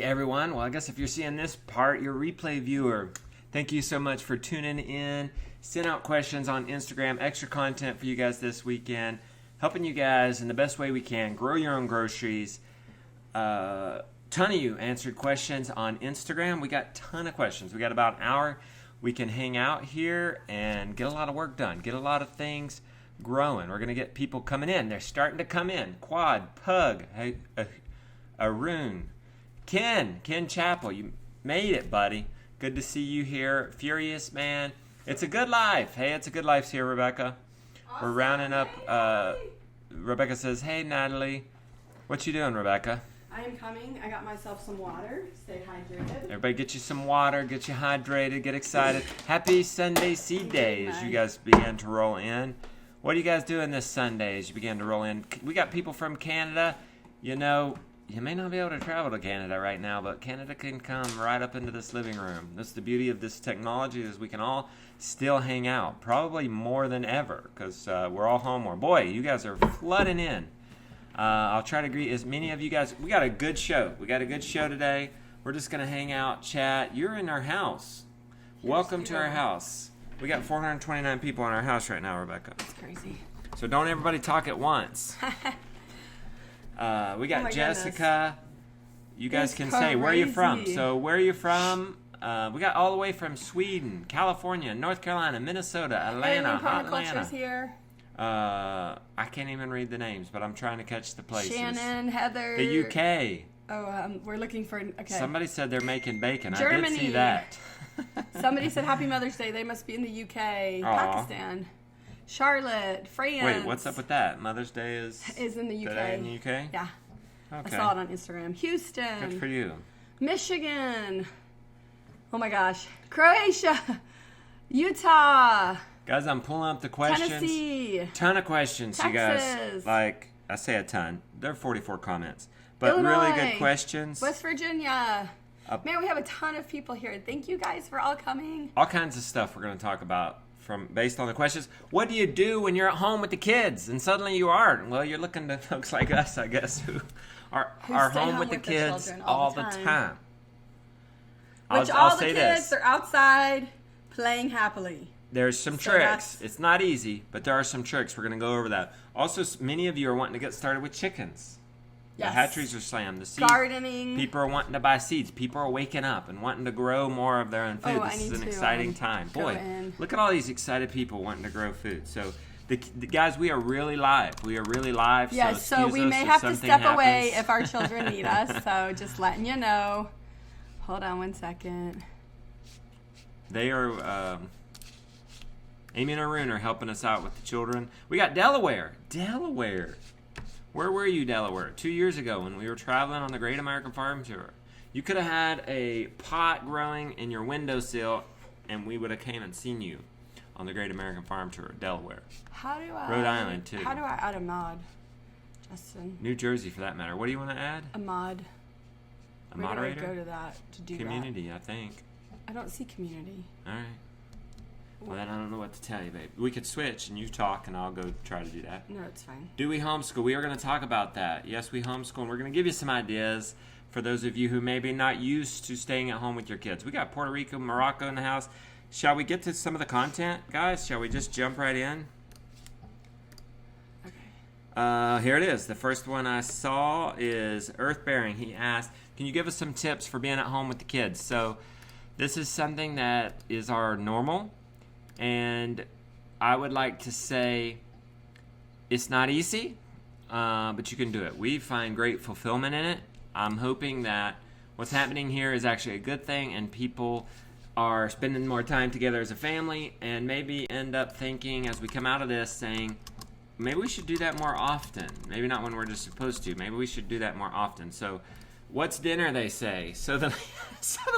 everyone. Well, I guess if you're seeing this part, you're a replay viewer. Thank you so much for tuning in. Send out questions on Instagram. Extra content for you guys this weekend. Helping you guys in the best way we can. Grow your own groceries. Ton of you answered questions on Instagram. We got a ton of questions. We got about an hour. We can hang out here and get a lot of work done. Get a lot of things growing. We're going to get people coming in. They're starting to come in. Quad, Pug, Arun, Ken Chappell. You made it, buddy. Good to see you here. Furious, man. It's a good life. Hey, it's a good life here, Rebecca. Awesome. We're rounding up. Rebecca says, hey, Natalie. What you doing, Rebecca? I am coming. I got myself some water. Stay hydrated. Everybody get you some water. Get you hydrated. Get excited. Happy Sunday Seed Day as you guys begin to roll in. What are you guys doing this Sunday as you begin to roll in? We got people from Canada. You know, you may not be able to travel to Canada right now, but Canada can come right up into this living room. That's the beauty of this technology, is we can all still hang out, probably more than ever, because we're all home more. Boy, you guys are flooding in. I'll try to greet as many of you guys. We got a good show. We got a good show today. We're just going to hang out, chat. You're in our house. Welcome to our house. We got 429 people in our house right now, Rebecca. That's crazy. So don't everybody talk at once. We got Jessica. Goodness. You guys can say, where are you from? So where are you from? We got all the way from Sweden, California, North Carolina, Minnesota, Atlanta, hot Atlanta. Here. I can't even read the names, but I'm trying to catch the places. Shannon, Heather. The UK. Oh, we're looking for... Okay. Somebody said they're making bacon. Germany. I did see that. Somebody said Happy Mother's Day. They must be in the UK. Aww. Pakistan. Charlotte, France. Wait, what's up with that? Mother's Day is in the UK. Today in the UK? Yeah. Okay. I saw it on Instagram. Houston. Good for you. Michigan. Oh my gosh. Croatia. Utah. Guys, I'm pulling up the questions. Tennessee. Ton of questions, Texas. you guys. Like, I say a ton. There are 44 comments. But Illinois. Really good questions. West Virginia. Man, we have a ton of people here. Thank you guys for all coming. All kinds of stuff we're going to talk about based on the questions. What do you do when you're at home with the kids and suddenly you aren't? Well, you're looking to folks like us, I guess, who are home with the kids all the time. Which all the kids are outside playing happily. There's some tricks. It's not easy, but there are some tricks. We're going to go over that. Also, many of you are wanting to get started with chickens. Yes. The hatcheries are slammed. The seeds, gardening. People are wanting to buy seeds. People are waking up and wanting to grow more of their own food. This is an exciting time. Boy, look at all these excited people wanting to grow food. So, the guys, we are really live. We are really live. Yes, so we may have to step away if our children need us. So, just letting you know. Hold on one second. They are... Amy and Arun are helping us out with the children. We got Delaware. Where were you, Delaware? 2 years ago when we were traveling on the Great American Farm Tour. You could have had a pot growing in your windowsill, and we would have came and seen you on the Great American Farm Tour, Delaware. Rhode Island, too. How do I add a mod, Justin? New Jersey, for that matter. What do you want to add? A mod. A moderator? Where do I go to that to do community, I think. I don't see community. All right. Well, then I don't know what to tell you, babe. We could switch, and you talk, and I'll go try to do that. No, it's fine. Do we homeschool? We are going to talk about that. Yes, we homeschool, and we're going to give you some ideas for those of you who maybe not used to staying at home with your kids. We got Puerto Rico, Morocco in the house. Shall we get to some of the content, guys? Shall we just jump right in? Okay. Here it is. The first one I saw is Earthbearing. He asked, can you give us some tips for being at home with the kids? So this is something that is our normal. And I would like to say it's not easy, but you can do it. We find great fulfillment in it. I'm hoping that what's happening here is actually a good thing, and people are spending more time together as a family, and maybe end up thinking as we come out of this saying, maybe we should do that more often. Maybe not when we're just supposed to. Maybe we should do that more often. So what's dinner, they say. So the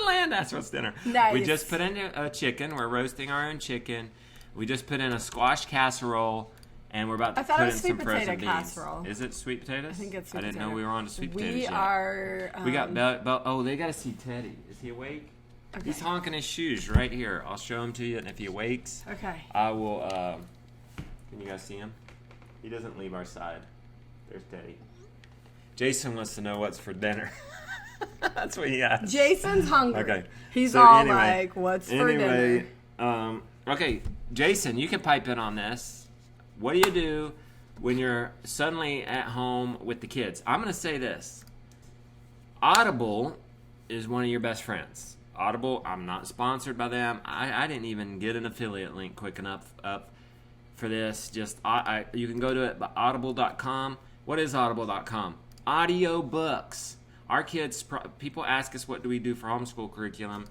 land asks what's dinner. Nice. We just put in a chicken. We're roasting our own chicken. We just put in a squash casserole, and we're about to put in some frozen beans. Casserole. Is it sweet potatoes? I think it's sweet I didn't potato. know we were on to sweet potatoes We yet. are... we got oh, they got to see Teddy. Is he awake? Okay. He's honking his shoes right here. I'll show him to you, and if he awakes, okay. I will... can you guys see him? He doesn't leave our side. There's Teddy. Jason wants to know what's for dinner. That's what he asked. Jason's hungry. Okay. He's So all anyway- like, what's for dinner? Okay, Jason, you can pipe in on this. What do you do when you're suddenly at home with the kids? I'm going to say this. Audible is one of your best friends. Audible, I'm not sponsored by them. I didn't even get an affiliate link quick enough up for this. Just you can go to it by audible.com. What is audible.com? Audio books. Our kids, people ask us what do we do for homeschool curriculum.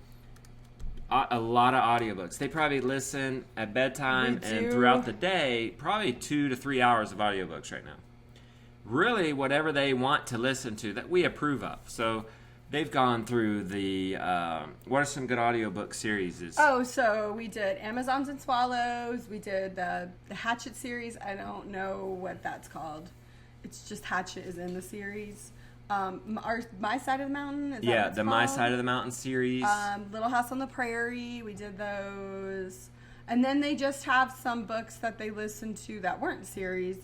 A lot of audiobooks. They probably listen at bedtime and throughout the day, probably 2 to 3 hours of audiobooks right now. Really, whatever they want to listen to that we approve of. So they've gone through the, what are some good audiobook series? So we did Amazons and Swallows. We did the Hatchet series. I don't know what that's called. It's just Hatchet is in the series. My Side of the Mountain. Is that the My Side of the Mountain series. Little House on the Prairie. We did those. And then they just have some books that they listened to that weren't series,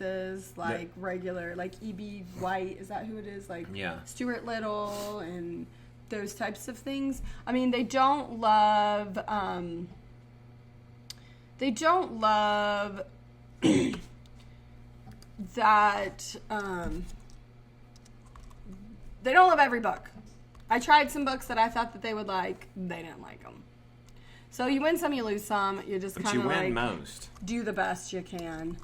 like regular, like E.B. White. Is that who it is? Like Stuart Little and those types of things. I mean, they don't love that. They don't love every book. I tried some books that I thought that they would like. They didn't like them. So you win some, you lose some. You just kind of like win most. Do the best you can.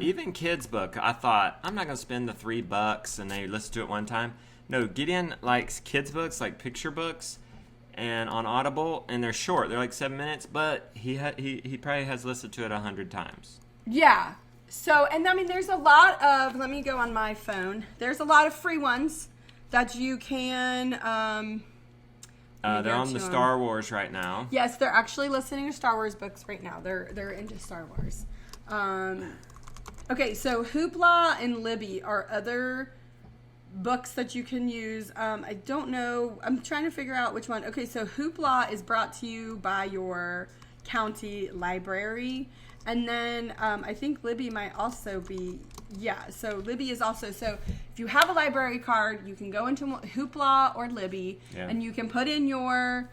Even kids' book, I thought I'm not gonna spend the $3 and they listen to it one time. No, Gideon likes kids' books, like picture books, and on Audible, and they're short. They're like 7 minutes, but he probably has listened to it 100 times. Yeah. So, and I mean, there's a lot of. Let me go on my phone. There's a lot of free ones that you can. They're on the Star Wars right now. Yes, they're actually listening to Star Wars books right now. They're into Star Wars. Okay, so Hoopla and Libby are other books that you can use. I don't know. I'm trying to figure out which one. Okay, so Hoopla is brought to you by your county library. And then I think Libby might also be, so Libby is also, so if you have a library card, you can go into Hoopla or Libby, and you can put in your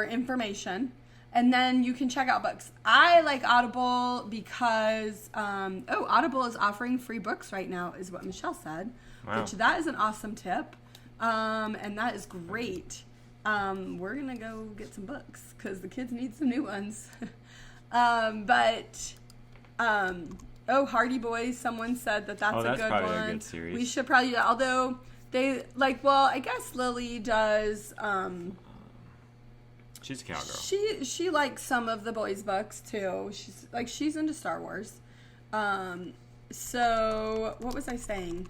information, and then you can check out books. I like Audible because, Audible is offering free books right now, is what Michelle said, which that is an awesome tip, and that is great. We're going to go get some books because the kids need some new ones. Hardy Boys, someone said that's a good probably one. A good series. We should probably, although they, I guess Lily does, she's a cowgirl. She likes some of the boys' books too. She's into Star Wars. So what was I saying?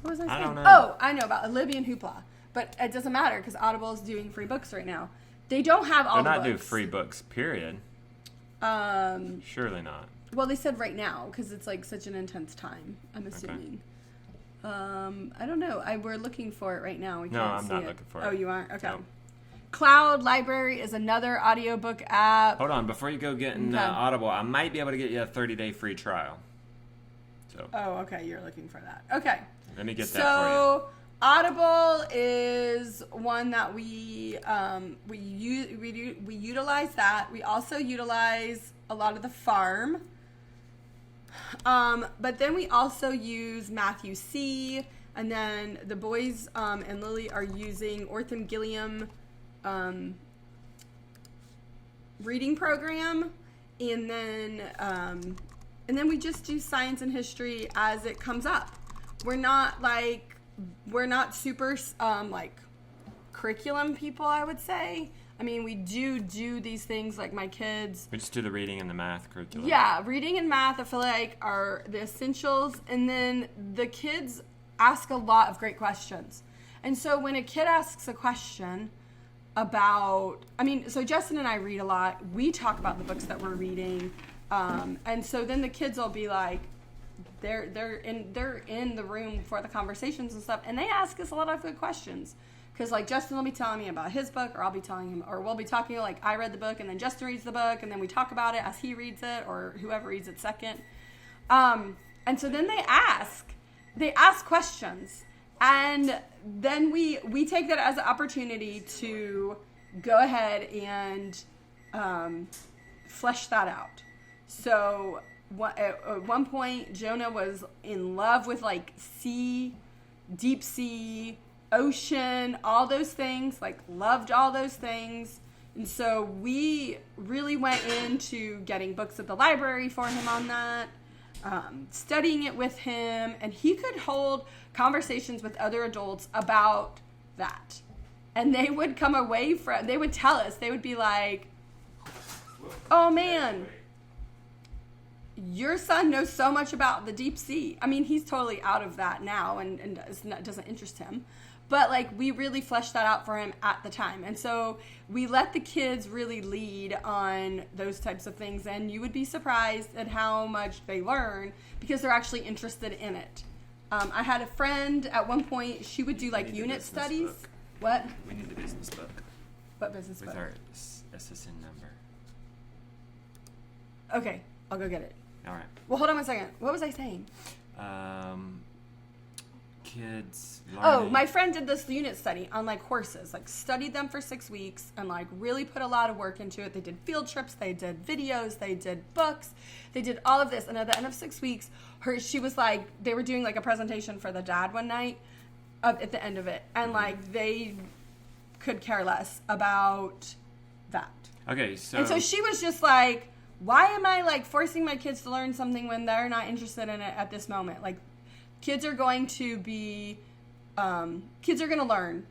I don't know. Oh, I know about Libby and Hoopla. But it doesn't matter because Audible is doing free books right now. They don't have all the books. They're not doing free books, period. Surely not. Well, they said right now because it's like such an intense time, I'm assuming. Okay. I don't know. We're looking for it right now. I'm not looking for it. Oh, you aren't? Okay. No. Cloud Library is another audiobook app. Hold on. Before you go getting Audible, I might be able to get you a 30-day free trial. So. Oh, okay. You're looking for that. Okay. Let me get that for you. Audible is one that we utilize that. We also utilize a lot of the farm. But then we also use Matthew C. And then the boys and Lily are using Ortham Gilliam reading program. And then we just do science and history as it comes up. We're not super curriculum people, I would say. I mean, we do these things like my kids. We just do the reading and the math curriculum. Yeah, reading and math I feel like are the essentials. And then the kids ask a lot of great questions. And so when a kid asks a question about, so Justin and I read a lot. We talk about the books that we're reading. And so then the kids will be like, they're in the room for the conversations and stuff, and they ask us a lot of good questions. Because like Justin will be telling me about his book, or I'll be telling him, or we'll be talking like I read the book, and then Justin reads the book, and then we talk about it as he reads it, or whoever reads it second. And so then they ask questions, And then we take that as an opportunity to go ahead and flesh that out. So at one point, Jonah was in love with like sea, deep sea, ocean, all those things, like loved all those things. And so we really went into getting books at the library for him on that, studying it with him, and he could hold conversations with other adults about that. And they would come away they would tell us, they would be like, oh man, your son knows so much about the deep sea. I mean, he's totally out of that now and doesn't interest him. But like we really fleshed that out for him at the time. And so we let the kids really lead on those types of things. And you would be surprised at how much they learn because they're actually interested in it. I had a friend at one point, she would do like unit studies. Book. What? We need the business book. What business with book? With our SSN number. Okay, I'll go get it. All right. Well, hold on one second. What was I saying? Kids learning. Oh, my friend did this unit study on like horses, like studied them for 6 weeks and like really put a lot of work into it. They did field trips, they did videos, they did books, they did all of this. And at the end of 6 weeks, she was like, they were doing like a presentation for the dad one night at the end of it. And like they could care less about that. Okay, so. And so she was just like, why am I like forcing my kids to learn something when they're not interested in it at this moment? Like, kids are going to learn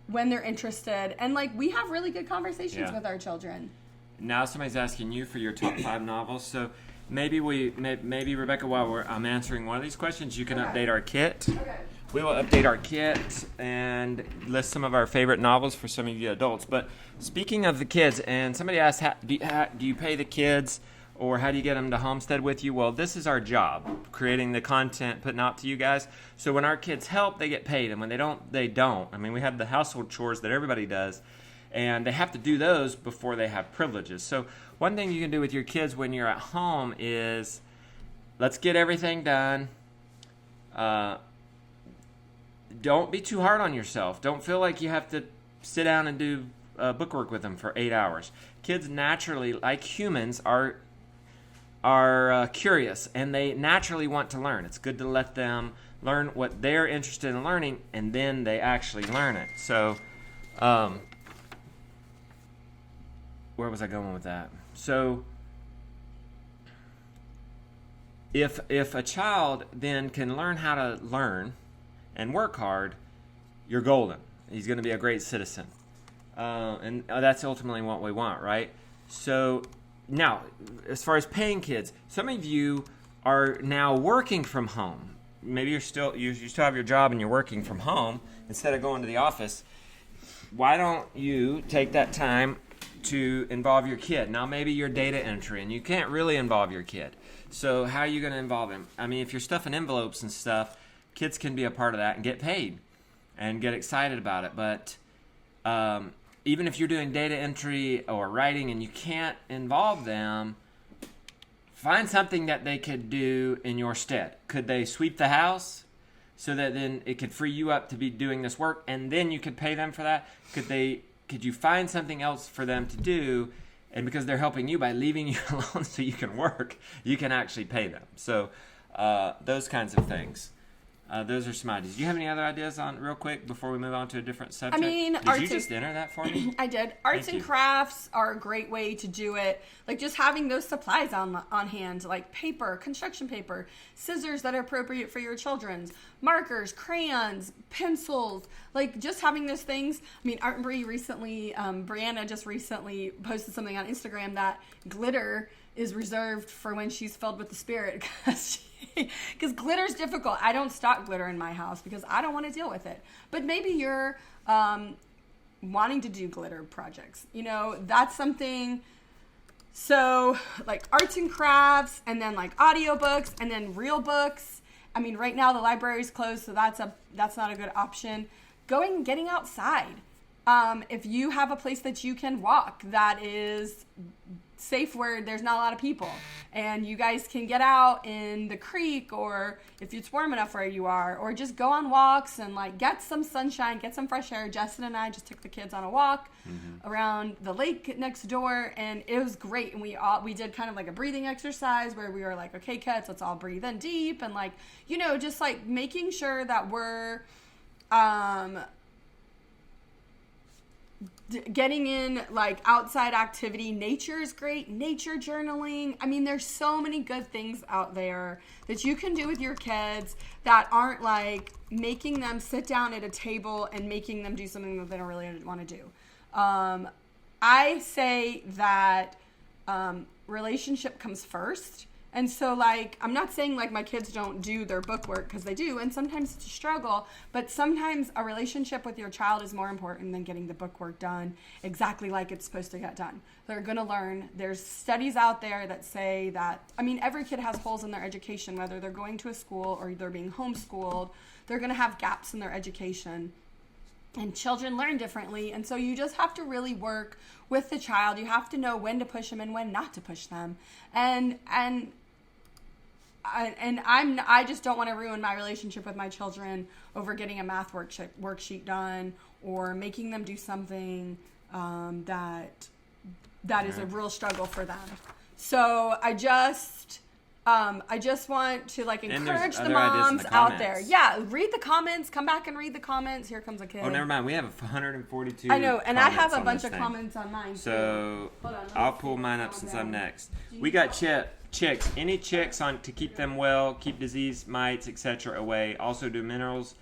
when they're interested. And like, we have really good conversations with our children. Now somebody's asking you for your top 5 novels. So maybe maybe Rebecca, while I'm answering one of these questions, you can update our kit. Okay. We will update our kit and list some of our favorite novels for some of you adults. But speaking of the kids, and somebody asked, do you pay the kids? Or how do you get them to homestead with you? Well, this is our job, creating the content, putting out to you guys. So when our kids help, they get paid. And when they don't, they don't. I mean, we have the household chores that everybody does. And they have to do those before they have privileges. So one thing you can do with your kids when you're at home is, let's get everything done. Don't be too hard on yourself. Don't feel like you have to sit down and do bookwork with them for 8 hours. Kids naturally, like humans, are curious, and they naturally want to learn. It's good to let them learn what they're interested in learning, and then they actually learn it. So, where was I going with that? So, if a child then can learn how to learn and work hard, you're golden. He's going to be a great citizen. And that's ultimately what we want, right? So, now, as far as paying kids, some of you are now working from home. Maybe you still have your job and you're working from home instead of going to the office. Why don't you take that time to involve your kid? Now, maybe you're data entry and you can't really involve your kid. So how are you going to involve him? I mean, if you're stuffing envelopes and stuff, kids can be a part of that and get paid and get excited about it. But even if you're doing data entry or writing and you can't involve them, find something that they could do in your stead. Could they sweep the house so that then it could free you up to be doing this work and then you could pay them for that? Could you find something else for them to do? And because they're helping you by leaving you alone so you can work, you can actually pay them. So those kinds of things. Those are some ideas. Do you have any other ideas on real quick before we move on to a different subject? I mean, did you just enter that for me? I did. Arts and crafts are a great way to do it. Like just having those supplies on hand, like paper, construction paper, scissors that are appropriate for your children's, markers, crayons, pencils, like just having those things. I mean, Art and Bree recently, Brianna just recently posted something on Instagram that glitter is reserved for when she's filled with the Spirit because glitter's difficult. I don't stock glitter in my house because I don't want to deal with it. But maybe you're wanting to do glitter projects. You know, that's something. So like arts and crafts, and then like audiobooks, and then real books. I mean, right now the library's closed, so that's not a good option. Getting outside. If you have a place that you can walk that is safe where there's not a lot of people, and you guys can get out in the creek, or if it's warm enough where you are, or just go on walks and like get some sunshine, get some fresh air. Justin and I just took the kids on a walk around the lake next door, and it was great. And we did kind of like a breathing exercise where we were like, okay, kids, let's all breathe in deep, and like, you know, just like making sure that we're getting in like outside activity. Nature is great. Nature journaling. I mean, there's so many good things out there that you can do with your kids that aren't like making them sit down at a table and making them do something that they don't really want to do. I say that relationship comes first. And so, like, I'm not saying, like, my kids don't do their book work, because they do, and sometimes it's a struggle, but sometimes a relationship with your child is more important than getting the book work done exactly like it's supposed to get done. They're going to learn. There's studies out there that say that, I mean, every kid has holes in their education, whether they're going to a school or they're being homeschooled. They're going to have gaps in their education. And children learn differently, and so you just have to really work with the child. You have to know when to push them and when not to push them. And I just don't want to ruin my relationship with my children over getting a math worksheet done, or making them do something that is a real struggle for them. So I just want to like encourage the moms out there. Yeah, read the comments. Come back and read the comments. Here comes a kid. Oh, never mind. We have 142. I know, and I have a bunch of comments on mine too. So I'll pull mine up since I'm next. We got chicks. Any chicks on to keep them well, keep disease, mites, etc. away. Also do minerals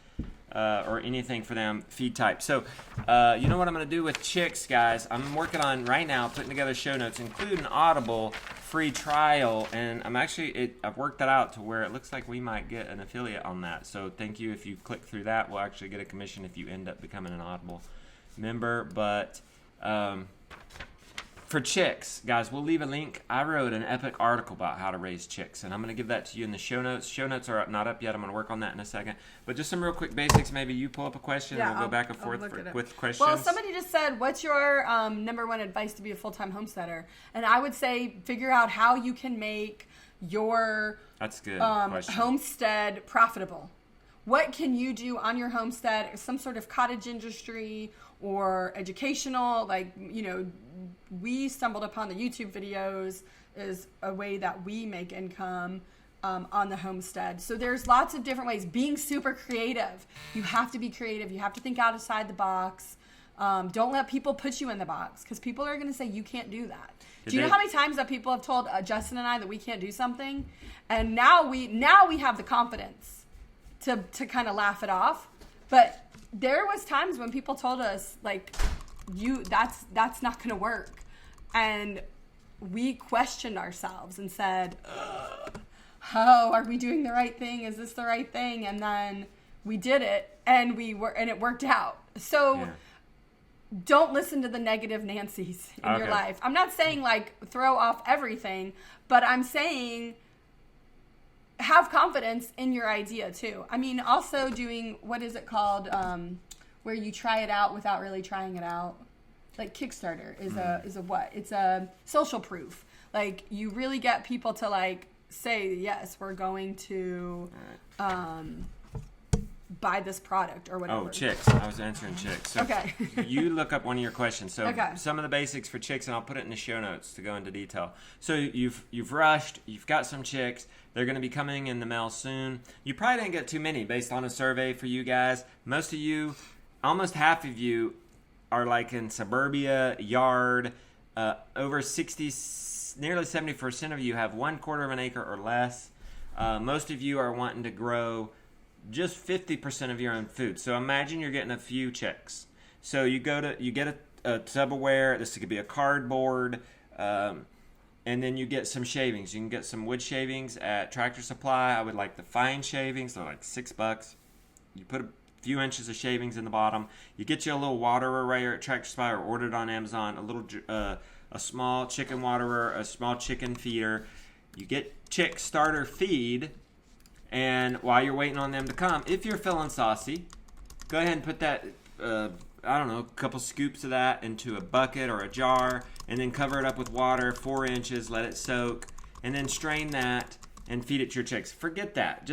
or anything for them, feed type. So you know what I'm going to do with chicks, guys? I'm working on right now putting together show notes, including Audible free trial, and I've worked that out to where it looks like we might get an affiliate on that. So thank you. If you click through that, we'll actually get a commission if you end up becoming an Audible member. But for chicks, guys, we'll leave a link. I wrote an epic article about how to raise chicks, and I'm going to give that to you in the show notes. Show notes are not up yet. I'm going to work on that in a second. But just some real quick basics. Maybe you pull up a question, and we'll go back and forth with questions. Well, somebody just said, what's your number one advice to be a full-time homesteader? And I would say figure out how you can make your That's good homestead profitable. What can you do on your homestead? Some sort of cottage industry or educational, like, you know, we stumbled upon the YouTube videos as a way that we make income on the homestead. So there's lots of different ways. Being super creative. You have to be creative. You have to think outside the box. Don't let people put you in the box, because people are going to say you can't do that. Do you know how many times that people have told Justin and I that we can't do something? And now we have the confidence to kind of laugh it off. But there was times when people told us, like, that's not going to work. And we questioned ourselves and said, oh, are we doing the right thing? Is this the right thing? And then we did it, and it worked out. So don't listen to the negative Nancys in your life. I'm not saying like throw off everything, but I'm saying have confidence in your idea too. I mean, also doing, what is it called, where you try it out without really trying it out. Like Kickstarter is a what? It's a social proof. Like, you really get people to like say, yes, we're going to buy this product or whatever. Oh, chicks. I was answering chicks. So okay. You look up one of your questions. So some of the basics for chicks, and I'll put it in the show notes to go into detail. So you've rushed. You've got some chicks. They're going to be coming in the mail soon. You probably didn't get too many based on a survey for you guys. Most of you, almost half of you, are like in suburbia, yard. Over 60, nearly 70% of you have 1/4 of an acre or less. Most of you are wanting to grow just 50% of your own food. So imagine you're getting a few chicks. So you get a Tupperware. This could be a cardboard, and then you get some shavings. You can get some wood shavings at Tractor Supply. I would like the fine shavings. They're like $6. You put a few inches of shavings in the bottom. You get you a little water arrayer at Tractor Supply or ordered on Amazon. A small chicken waterer, a small chicken feeder. You get chick starter feed. And while you're waiting on them to come, if you're feeling saucy, go ahead and put that I don't know, a couple scoops of that into a bucket or a jar, and then cover it up with water, 4 inches, let it soak, and then strain that and feed it to your chicks. Forget that.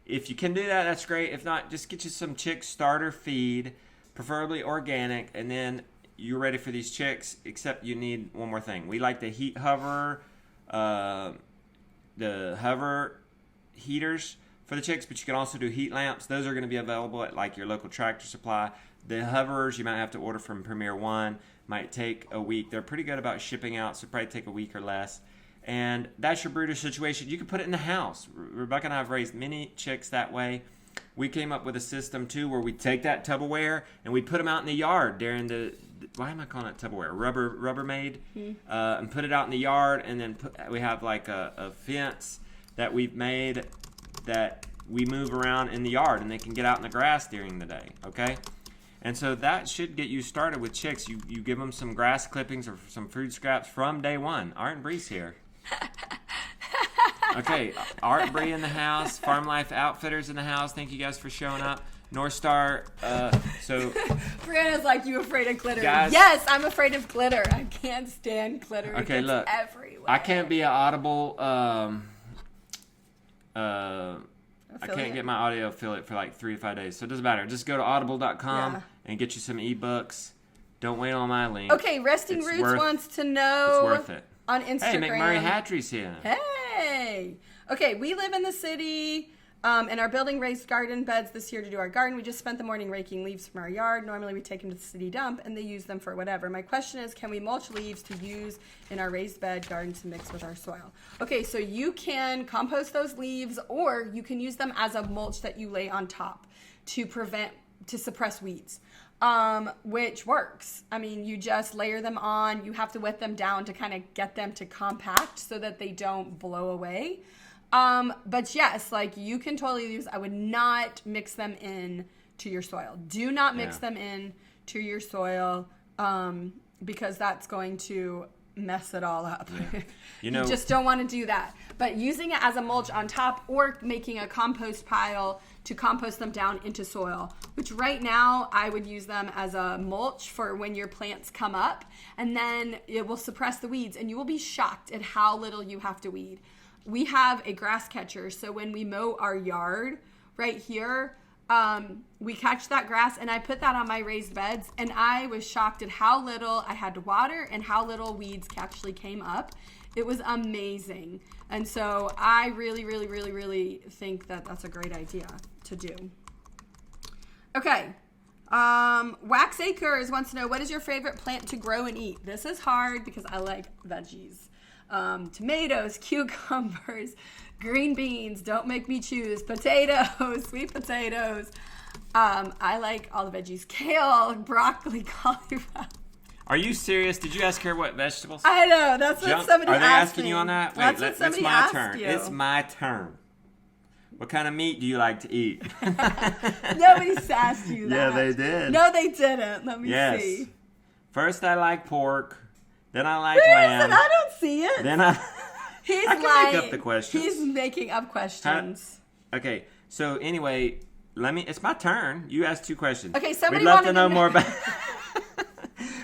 If you can do that, that's great. If not, just get you some chick starter feed, preferably organic, and then you're ready for these chicks, except you need one more thing. We like the heat hover, the hover heaters for the chicks, but you can also do heat lamps. Those are going to be available at like your local Tractor Supply. The hovers you might have to order from Premier One. Might take a week. They're pretty good about shipping out, so probably take a week or less. And that's your brooder situation. You can put it in the house. Rebecca and I have raised many chicks that way. We came up with a system too where we take that Tupperware and we put them out in the yard during the, why am I calling it Tupperware? Rubbermaid. And put it out in the yard, and then we have like a fence that we've made that we move around in the yard, and they can get out in the grass during the day, okay? And so that should get you started with chicks. You give them some grass clippings or some food scraps from day one. Art and Bree's here. Okay, Art and Bree in the house. Farm Life Outfitters in the house. Thank you guys for showing up. North Star. So Brianna's like, you afraid of glitter? Guys, yes, I'm afraid of glitter. I can't stand glitter. Okay, look. Everywhere. I can't be an Audible. I can't get my audio affiliate for like 3 to 5 days, so it doesn't matter. Just go to audible.com and get you some ebooks. Don't wait on my link. Okay, Resting Roots wants to know. It's worth it. On Instagram. Hey, McMurray Hatchery's here. Hey. Okay, we live in the city and are building raised garden beds this year to do our garden. We just spent the morning raking leaves from our yard. Normally we take them to the city dump and they use them for whatever. My question is, can we mulch leaves to use in our raised bed garden to mix with our soil? Okay, so you can compost those leaves, or you can use them as a mulch that you lay on top to suppress weeds. Which works. I mean, you just layer them on. You have to wet them down to kind of get them to compact so that they don't blow away. But yes, like you can totally use, I would not mix them in to your soil. Do not mix them in to your soil, because that's going to mess it all up. Yeah. You just don't want to do that. But using it as a mulch on top, or making a compost pile to compost them down into soil, which right now I would use them as a mulch for when your plants come up, and then it will suppress the weeds, and you will be shocked at how little you have to weed. We have a grass catcher, so when we mow our yard right here, we catch that grass, and I put that on my raised beds, and I was shocked at how little I had to water and how little weeds actually came up. It was amazing. And so I really, really, really, really think that that's a great idea to do. Okay. Wax Acres wants to know, what is your favorite plant to grow and eat? This is hard because I like veggies. Tomatoes, cucumbers, green beans, don't make me choose, potatoes, sweet potatoes. I like all the veggies, kale, broccoli, cauliflower. Are you serious? Did you ask her what vegetables? I know, that's what somebody asked me. Are they asking you on that? Wait, that's what somebody asked you. It's my turn. What kind of meat do you like to eat? Nobody asked you that. Yeah, they did. No, they didn't. Let me see. First, I like pork. Then I like lamb. I don't see it. Then I can make up the questions. He's making up questions. Okay, so anyway, it's my turn. You asked 2 questions. Okay, somebody We'd love to know more about.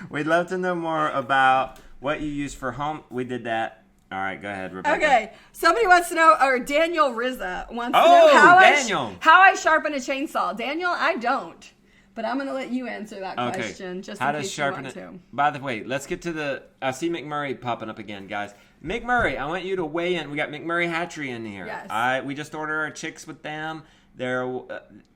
We'd love to know more about what you use for home. We did that. All right, go ahead, Rebecca. Okay, somebody wants to know, or Daniel Rizza wants to know how I sharpen a chainsaw. Daniel, I don't. But I'm going to let you answer that question, just in case you want to. By the way, let's get to I see McMurray popping up again, guys. McMurray, I want you to weigh in. We got McMurray Hatchery in here. Yes. We just ordered our chicks with them. They're,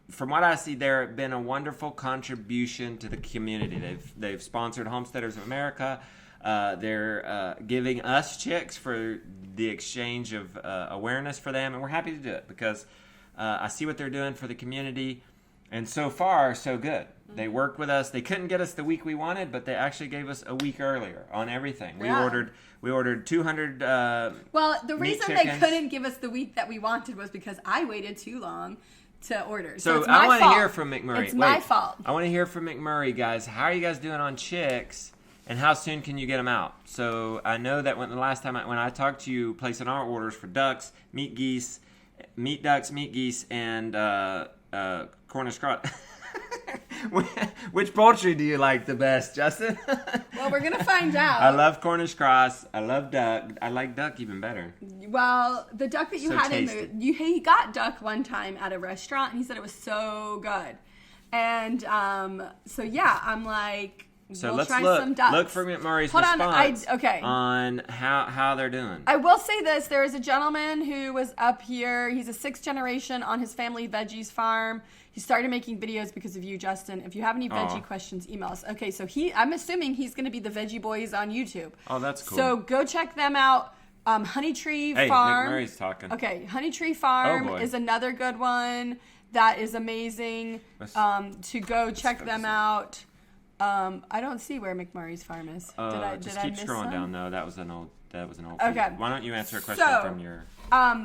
from what I see, they've been a wonderful contribution to the community. They've sponsored Homesteaders of America. They're giving us chicks for the exchange of awareness for them, and we're happy to do it because I see what they're doing for the community. And so far, so good. Mm-hmm. They worked with us. They couldn't get us the week we wanted, but they actually gave us a week earlier on everything. We ordered 200 Well, the reason chickens. They couldn't give us the week that we wanted was because I waited too long to order. So it's my I want fault. to hear from McMurray. It's my fault. I want to hear from McMurray, guys. How are you guys doing on chicks, and how soon can you get them out? So I know that the last time when I talked to you, placing our orders for ducks, meat ducks, meat geese, and Cornish Which poultry do you like the best, Justin? Well, we're gonna find out. I love Cornish cross. I love duck. I like duck even better. Well, the duck that you So had tasty. he got duck one time at a restaurant, and he said it was so good. And so yeah, I'm like, So we'll let's try look. some ducks. Look for McMurray's Hold on, response okay. on how they're doing. I will say this: there is a gentleman who was up here. He's a 6th generation on his family veggies farm. He started making videos because of you, Justin. If you have any veggie questions, email us. Okay, so I'm assuming he's going to be the Veggie Boys on YouTube. Oh, that's cool. So go check them out. Honey Tree Hey, Farm. McMurray's talking. Okay, Honey Tree Farm boy. is another good one that is amazing. To go check them out. I don't see where McMurray's farm is. Just keep scrolling down. No, that was an old. Okay. Feed. Why don't you answer a question from your?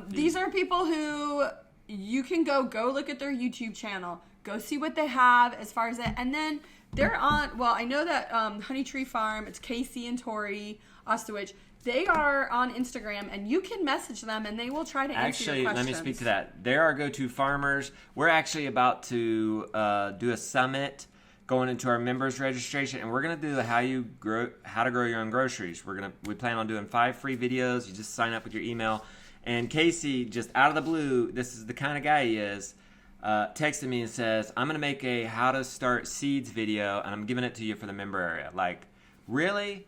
These are people who you can go look at their YouTube channel, go see what they have as far as it, and then they're on. Well, I know that Honey Tree Farm. It's Casey and Tori Ostowich. They are on Instagram, and you can message them, and they will try to answer your questions. Let me speak to that. They're our go-to farmers. We're actually about to do a summit going into our members registration, and we're gonna do how to grow your own groceries. We plan on doing 5 free videos. You just sign up with your email. And Casey, just out of the blue, this is the kind of guy he is, texted me and says, I'm gonna make a how to start seeds video, and I'm giving it to you for the member area. Like, really?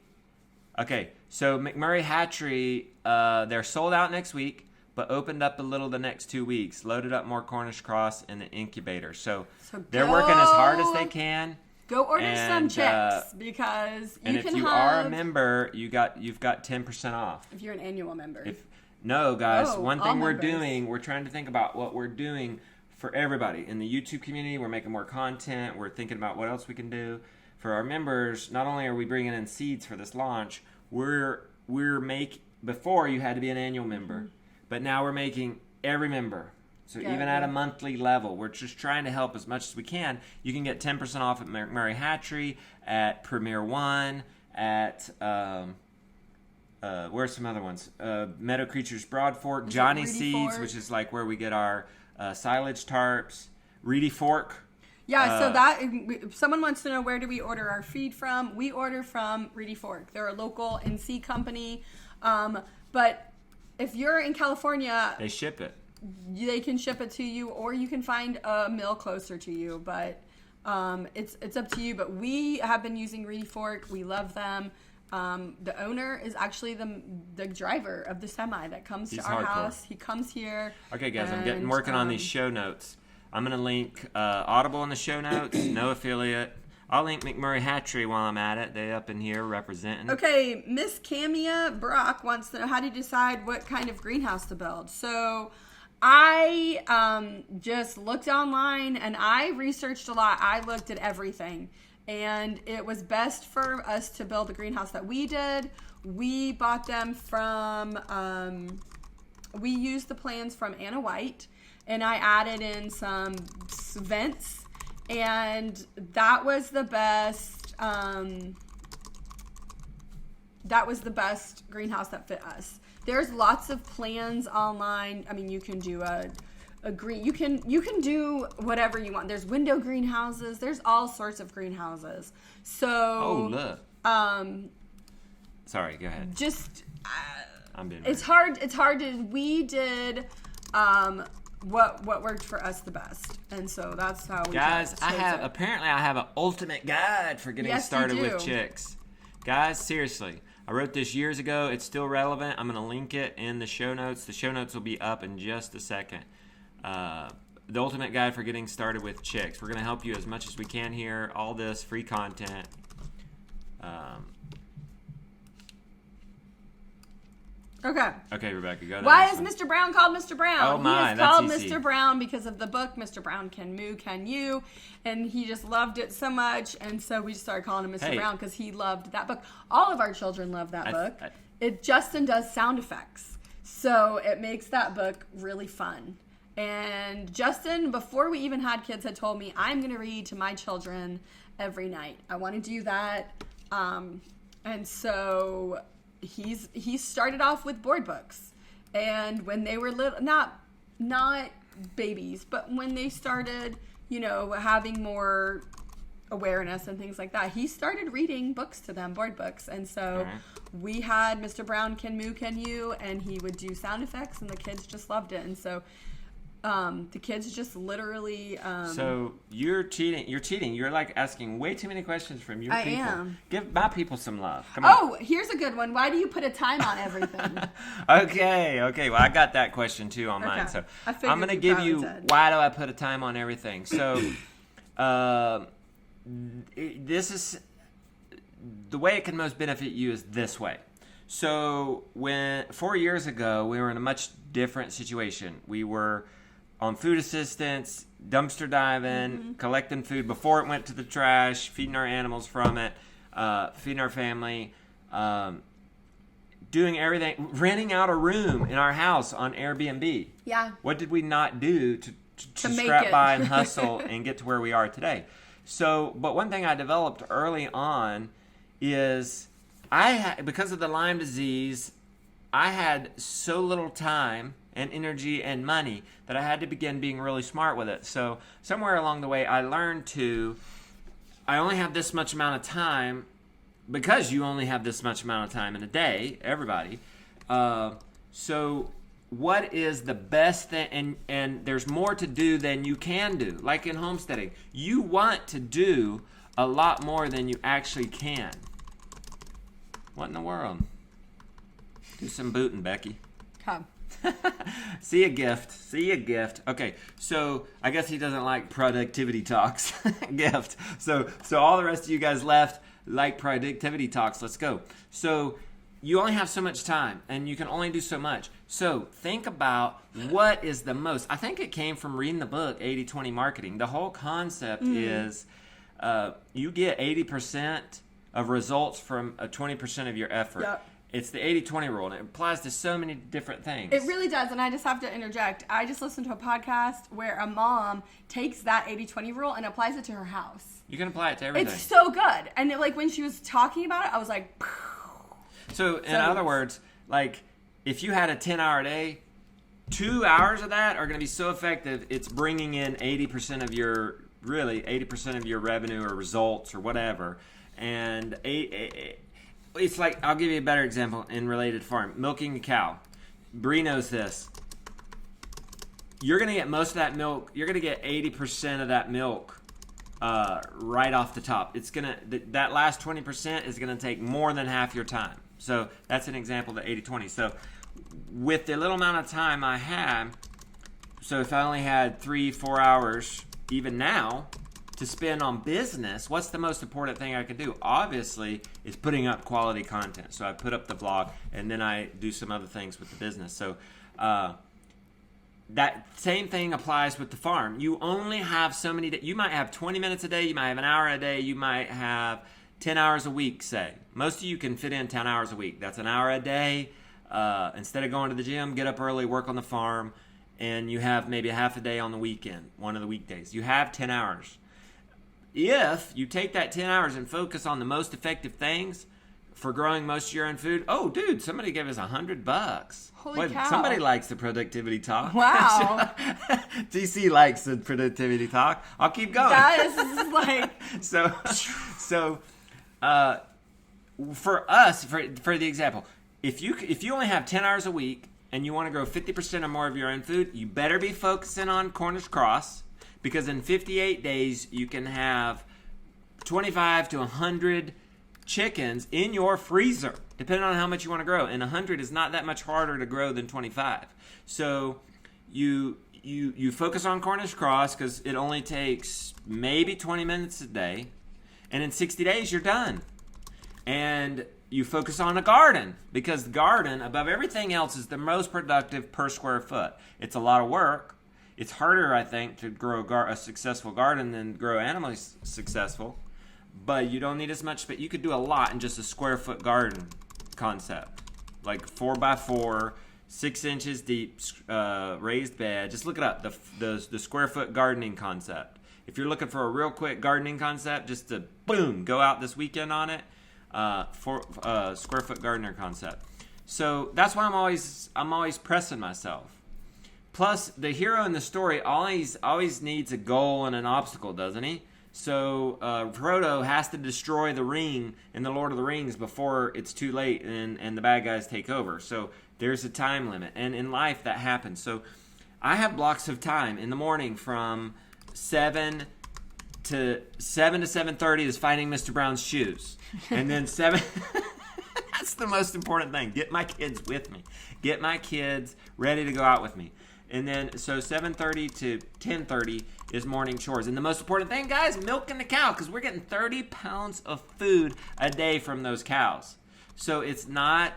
Okay, so McMurray Hatchery, they're sold out next week, but opened up a little the next 2 weeks. Loaded up more Cornish cross in the incubator. So they're working as hard as they can. Go order some chicks because you can have. And if you are a member, you've got 10% off. If you're an annual member. No, guys, one thing we're members. doing, we're trying to think about what we're doing for everybody. In the YouTube community, we're making more content. We're thinking about what else we can do. For our members, not only are we bringing in seeds for this launch, before you had to be an annual member, but now we're making every member. So even at a monthly level, we're just trying to help as much as we can. You can get 10% off at McMurray Hatchery, at Premier One, at where's some other ones? Meadow Creatures Broad Fork, Johnny Seeds, which is like where we get our silage tarps, Reedy Fork. Yeah, so that if someone wants to know where do we order our feed from, we order from Reedy Fork. They're a local NC company, but if you're in California, they ship it. They can ship it to you, or you can find a mill closer to you. But it's up to you. But we have been using Reedy Fork. We love them. The owner is actually the driver of the semi that comes to our house. He comes here. Okay, guys, I'm working on these show notes. I'm going to link Audible in the show notes, no affiliate. I'll link McMurray Hatchery while I'm at it. They up in here representing. Okay, Miss Camia Brock wants to know how to decide what kind of greenhouse to build. So I just looked online and I researched a lot. I looked at everything. And it was best for us to build the greenhouse that we did. We bought them from, we used the plans from Anna White. And I added in some vents, and that was the best. That was the best greenhouse that fit us. There's lots of plans online. I mean, you can do a green. You can do whatever you want. There's window greenhouses. There's all sorts of greenhouses. So. Oh look. Sorry. Go ahead. Just. I'm being. It's hard. It's hard to. We did. What worked for us the best, and so that's how we guys I have an ultimate guide for getting started with chicks. Guys, seriously, I wrote this years ago. It's still relevant. I'm going to link it in the show notes. The show notes will be up in just a second. The ultimate guide for getting started with chicks. We're going to help you as much as we can here. All this free content. Okay, Rebecca, go to Why is Mr. Brown called Mr. Brown? Oh my, he is that's called easy. Mr. Brown because of the book Mr. Brown Can Moo, Can You? And he just loved it so much, and so we just started calling him Mr. Brown because he loved that book. All of our children love that book. Justin does sound effects, so it makes that book really fun. And Justin, before we even had kids, had told me, I'm going to read to my children every night. I want to do that. And so he started off with board books. And when they were little, not babies, but when they started, having more awareness and things like that, he started reading books to them, board books. And so we had Mr. Brown Can Moo Can You, and he would do sound effects, and the kids just loved it. And so the kids just literally so you're cheating. You're like asking way too many questions from your people. I am. Give my people some love. Come on. Oh, here's a good one. Why do you put a time on everything? Okay. Well, I got that question too on mine. So I'm going to give you why do I put a time on everything. So this is the way it can most benefit you is this way. So 4 years ago, we were in a much different situation. We were on food assistance, dumpster diving, collecting food before it went to the trash, feeding our animals from it, feeding our family, doing everything, renting out a room in our house on Airbnb. Yeah. What did we not do to scrap by and hustle and get to where we are today? So, but one thing I developed early on is because of the Lyme disease, I had so little time and energy and money that I had to begin being really smart with it. So somewhere along the way, I learned I only have this much amount of time, because you only have this much amount of time in a day, everybody. So what is the best thing? And there's more to do than you can do. Like in homesteading, you want to do a lot more than you actually can. What in the world? Do some booting, Becky. Come. See a gift. Okay, so I guess he doesn't like productivity talks. Gift. So all the rest of you guys left like productivity talks. Let's go. So you only have so much time, and you can only do so much. So think about what is the most. I think it came from reading the book 80-20 Marketing. The whole concept is you get 80% of results from 20% of your effort. Yep. It's the 80-20 rule, and it applies to so many different things. It really does, and I just have to interject. I just listened to a podcast where a mom takes that 80-20 rule and applies it to her house. You can apply it to everything. It's so good. And like when she was talking about it, I was like... So in other words, like if you had a 10-hour day, 2 hours of that are going to be so effective, it's bringing in 80% of your revenue or results or whatever. And it's like, I'll give you a better example in related farm. Milking a cow. Bree knows this. You're going to get most of that milk. You're going to get 80% of that milk right off the top. It's going to that last 20% is going to take more than half your time. So that's an example of the 80-20. So with the little amount of time I have, so if I only had 3-4 hours, even now, to spend on business, what's the most important thing I could do? Obviously, is putting up quality content. So I put up the vlog, and then I do some other things with the business. So that same thing applies with the farm. You only have so many you might have 20 minutes a day, you might have an hour a day, you might have 10 hours a week, say. Most of you can fit in 10 hours a week. That's an hour a day. Instead of going to the gym, get up early, work on the farm, and you have maybe a half a day on the weekend, one of the weekdays. You have 10 hours. If you take that 10 hours and focus on the most effective things for growing most of your own food, oh, dude, somebody gave us $100. Holy cow. Somebody likes the productivity talk. Wow. DC likes the productivity talk. I'll keep going. That is like... So for us, for the example, if you only have 10 hours a week and you want to grow 50% or more of your own food, you better be focusing on Cornish cross, because in 58 days you can have 25 to 100 chickens in your freezer, depending on how much you want to grow. And 100 is not that much harder to grow than 25. So you focus on Cornish cross because it only takes maybe 20 minutes a day. And in 60 days, you're done. And you focus on a garden, because the garden, above everything else, is the most productive per square foot. It's a lot of work. It's harder, I think, to grow a successful garden than grow animals successful. But you don't need as much space. You could do a lot in just a square foot garden concept. Like 4x4, 6 inches deep, raised bed. Just look it up, the square foot gardening concept. If you're looking for a real quick gardening concept, just to boom, go out this weekend on it, square foot gardener concept. So that's why I'm always pressing myself. Plus, the hero in the story always needs a goal and an obstacle, doesn't he? So Frodo has to destroy the ring in the Lord of the Rings before it's too late and the bad guys take over. So there's a time limit. And in life that happens. So I have blocks of time in the morning from 7 to 7:30 is finding Mr. Brown's shoes. And then 7 that's the most important thing. Get my kids with me. Get my kids ready to go out with me. And then, so 7:30 to 10:30 is morning chores. And the most important thing, guys, milking the cow, because we're getting 30 pounds of food a day from those cows. So it's not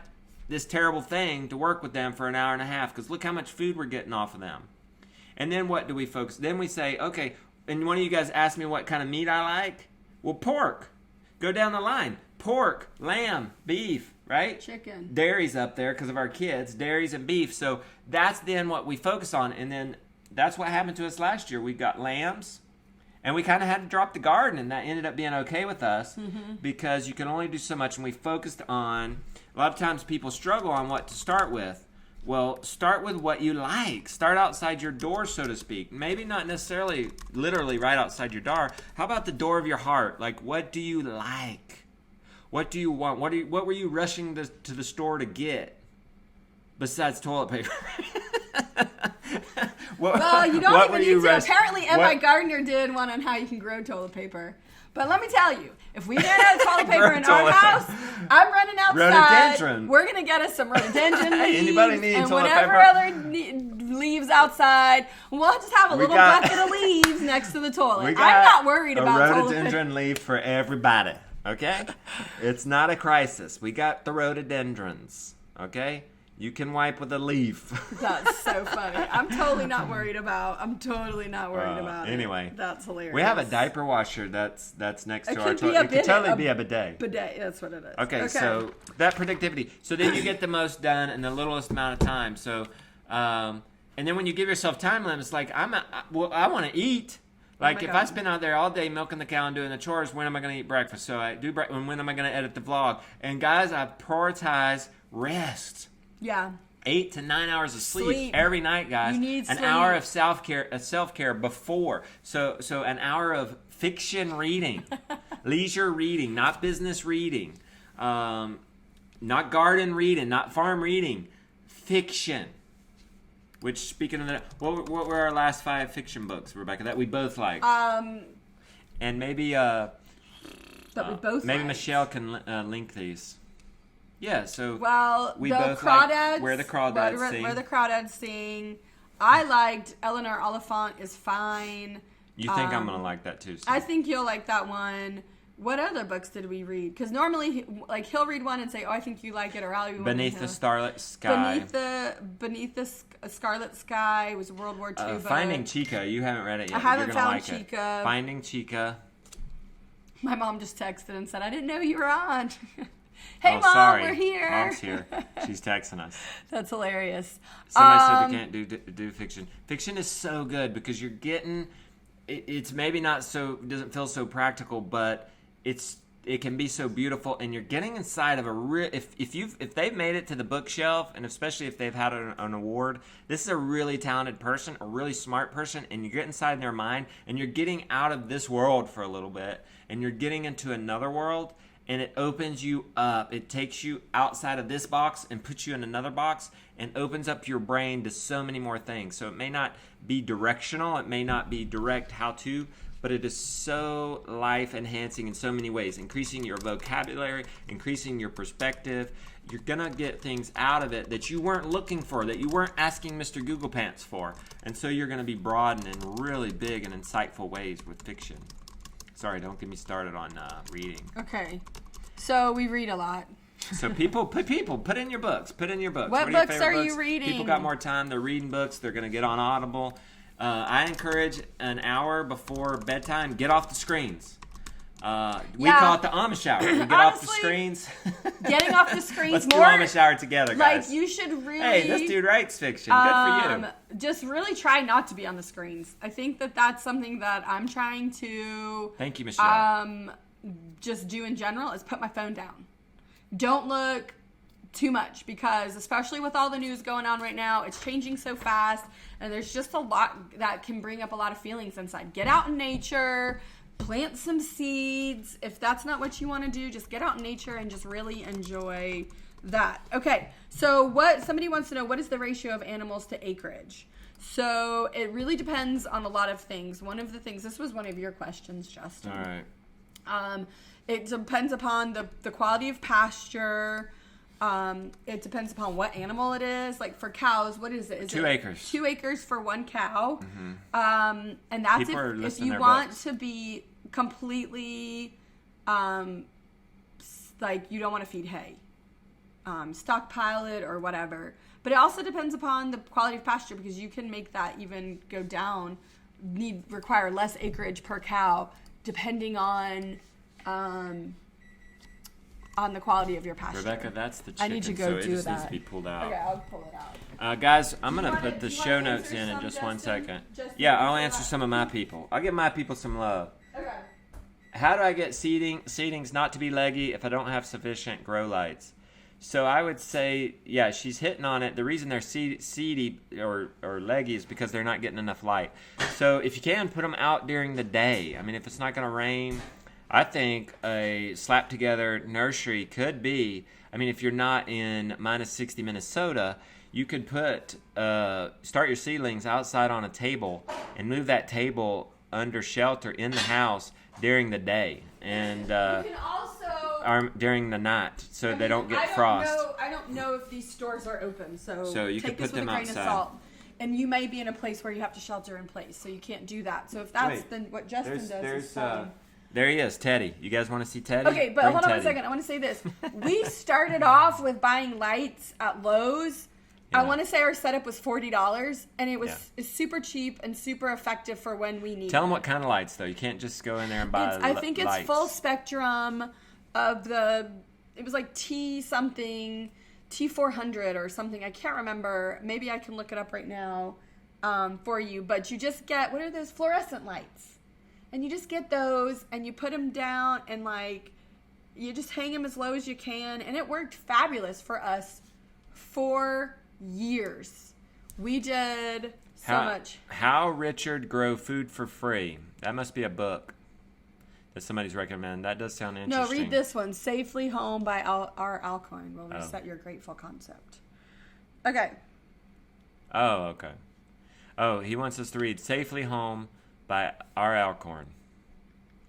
this terrible thing to work with them for an hour and a half, because look how much food we're getting off of them. And then what do we focus? Then we say, okay, and one of you guys asked me what kind of meat I like. Well, pork. Go down the line. Pork, lamb, beef, right? Chicken. Dairy's up there because of our kids. Dairies and beef. So that's then what we focus on. And then that's what happened to us last year. We got lambs. And we kind of had to drop the garden. And that ended up being okay with us. Because you can only do so much. And we focused on, a lot of times people struggle on what to start with. Well, start with what you like. Start outside your door, so to speak. Maybe not necessarily literally right outside your door. How about the door of your heart? Like, what do you like? What do you want? What were you rushing to the store to get besides toilet paper? Well, you don't even need to. Apparently, Emma Gardner did one on how you can grow toilet paper. But let me tell you, if we ran out of toilet paper in our house, I'm running outside. We're going to get us some rhododendron leaves. Anybody need and toilet whatever paper? Other leaves outside. We'll just have a little bucket of leaves next to the toilet. I'm not worried about toilet paper. A rhododendron leaf for everybody, okay? It's not a crisis. We got the rhododendrons, okay? You can wipe with a leaf. That's so funny. I'm totally not worried about it. Anyway. That's hilarious. We have a diaper washer that's next to our toilet. It could totally be a bidet. Bidet, that's what it is. Okay, so that productivity. So then you get the most done in the littlest amount of time. So, and then when you give yourself time limits, like I want to eat. Like if I spend out there all day milking the cow and doing the chores, when am I going to eat breakfast? So I do breakfast. When am I going to edit the vlog? And guys, I prioritize rest. Yeah. 8 to 9 hours of sleep every night, guys. You need an sleep. hour of self-care before. So an hour of fiction reading, leisure reading, not business reading, not garden reading, not farm reading, fiction. Which, speaking of that, what were our last 5 fiction books, Rebecca, that we both liked? And maybe that we both maybe liked. Michelle can link these. Yeah, so we the both crawdads, like Where the Crawdads Sing. Where the Crawdads Sing. I liked Eleanor Oliphant is Fine. You think I'm going to like that too, Steve. I think you'll like that one. What other books did we read? Because normally, he'll read one and say, "Oh, I think you like it," or "I'll read one." Beneath the Starlit Sky. Beneath the Scarlet Sky was a World War II book. Finding Chica. You haven't read it yet. I haven't You're gonna found like Chica. It. Finding Chica. My mom just texted and said, "I didn't know you were on." Hey, Mom, sorry. we're here. Mom's here. She's texting us. That's hilarious. Somebody said we can't do fiction. Fiction is so good because you're getting. It's maybe not so doesn't feel so practical, but it can be so beautiful, and you're getting inside of a real. If they've made it to the bookshelf, and especially if they've had an award, this is a really talented person, a really smart person, and you get inside their mind, and you're getting out of this world for a little bit, and you're getting into another world. And it opens you up. It takes you outside of this box and puts you in another box and opens up your brain to so many more things. So it may not be directional. It may not be direct how-to, but it is so life-enhancing in so many ways. Increasing your vocabulary, increasing your perspective. You're going to get things out of it that you weren't looking for, that you weren't asking Mr. Google Pants for. And so you're going to be broadened in really big and insightful ways with fiction. Sorry, don't get me started on reading. Okay. So we read a lot. So people, put in your books. Put in your books. What books are you reading? People got more time. They're reading books. They're going to get on Audible. I encourage an hour before bedtime, get off the screens. We call it the Amish hour. We get off the screens. Getting off the screens. Let's do Amish hour together, guys. Like, you should really... Hey, this dude writes fiction. Good for you. Just really try not to be on the screens. I think that's something that I'm trying to... Thank you, Michelle. Just do in general is put my phone down. Don't look too much, because especially with all the news going on right now, it's changing so fast, and there's just a lot that can bring up a lot of feelings inside. Get out in nature. plant some seeds. If that's not what you want to do, just get out in nature and just really enjoy that. Okay, so somebody wants to know, what is the ratio of animals to acreage? So it really depends on a lot of things. One of the things, this was one of your questions, Justin. All right. It depends upon the quality of pasture. It depends upon what animal it is. Like for cows, what is it? Is 2 acres. 2 acres for one cow. Mm-hmm. And that's if you want books. to be completely, like you don't want to feed hay. Stockpile it or whatever. But it also depends upon the quality of pasture, because you can make that even go down, require less acreage per cow, depending on the quality of your pasture. Rebecca, that's the chicken. I need to go so do it just that. needs to be pulled out. Okay, I'll pull it out. Guys, I'm going to put the show notes in just one second. Yeah, I'll answer some of my people. I'll give my people some love. Okay. How do I get seedings not to be leggy if I don't have sufficient grow lights? So I would say, yeah, she's hitting on it. The reason they're seedy or leggy is because they're not getting enough light. So if you can, put them out during the day. I mean, if it's not going to rain, I think a slap together nursery could be, I mean, if you're not in minus 60 Minnesota, you could start your seedlings outside on a table and move that table under shelter in the house during the day. And you can also during the night, so they don't get frost. I don't know if these stores are open, so you take could this put with them a grain outside. of salt. And you may be in a place where you have to shelter in place, so you can't do that. So if that's what Justin does is fine. There he is, Teddy. You guys want to see Teddy? Okay, but hold on a second. I want to say this. We started off with buying lights at Lowe's. Yeah. I want to say our setup was $40, and it was super cheap and super effective for when we need it. Tell them what kind of lights, though. You can't just go in there and buy I think it's lights. full spectrum of it was like T400 or something. I can't remember. Maybe I can look it up right now for you. But you just get, what are those fluorescent lights? And you just get those and you put them down and like you just hang them as low as you can. And it worked fabulous for us for years. We did so much. How Richard Grow Food for Free. That must be a book that somebody's recommended. That does sound interesting. No, read this one. Safely Home by R. Alcorn will reset your grateful concept. Okay. Oh, okay. Oh, he wants us to read Safely Home by R. Alcorn.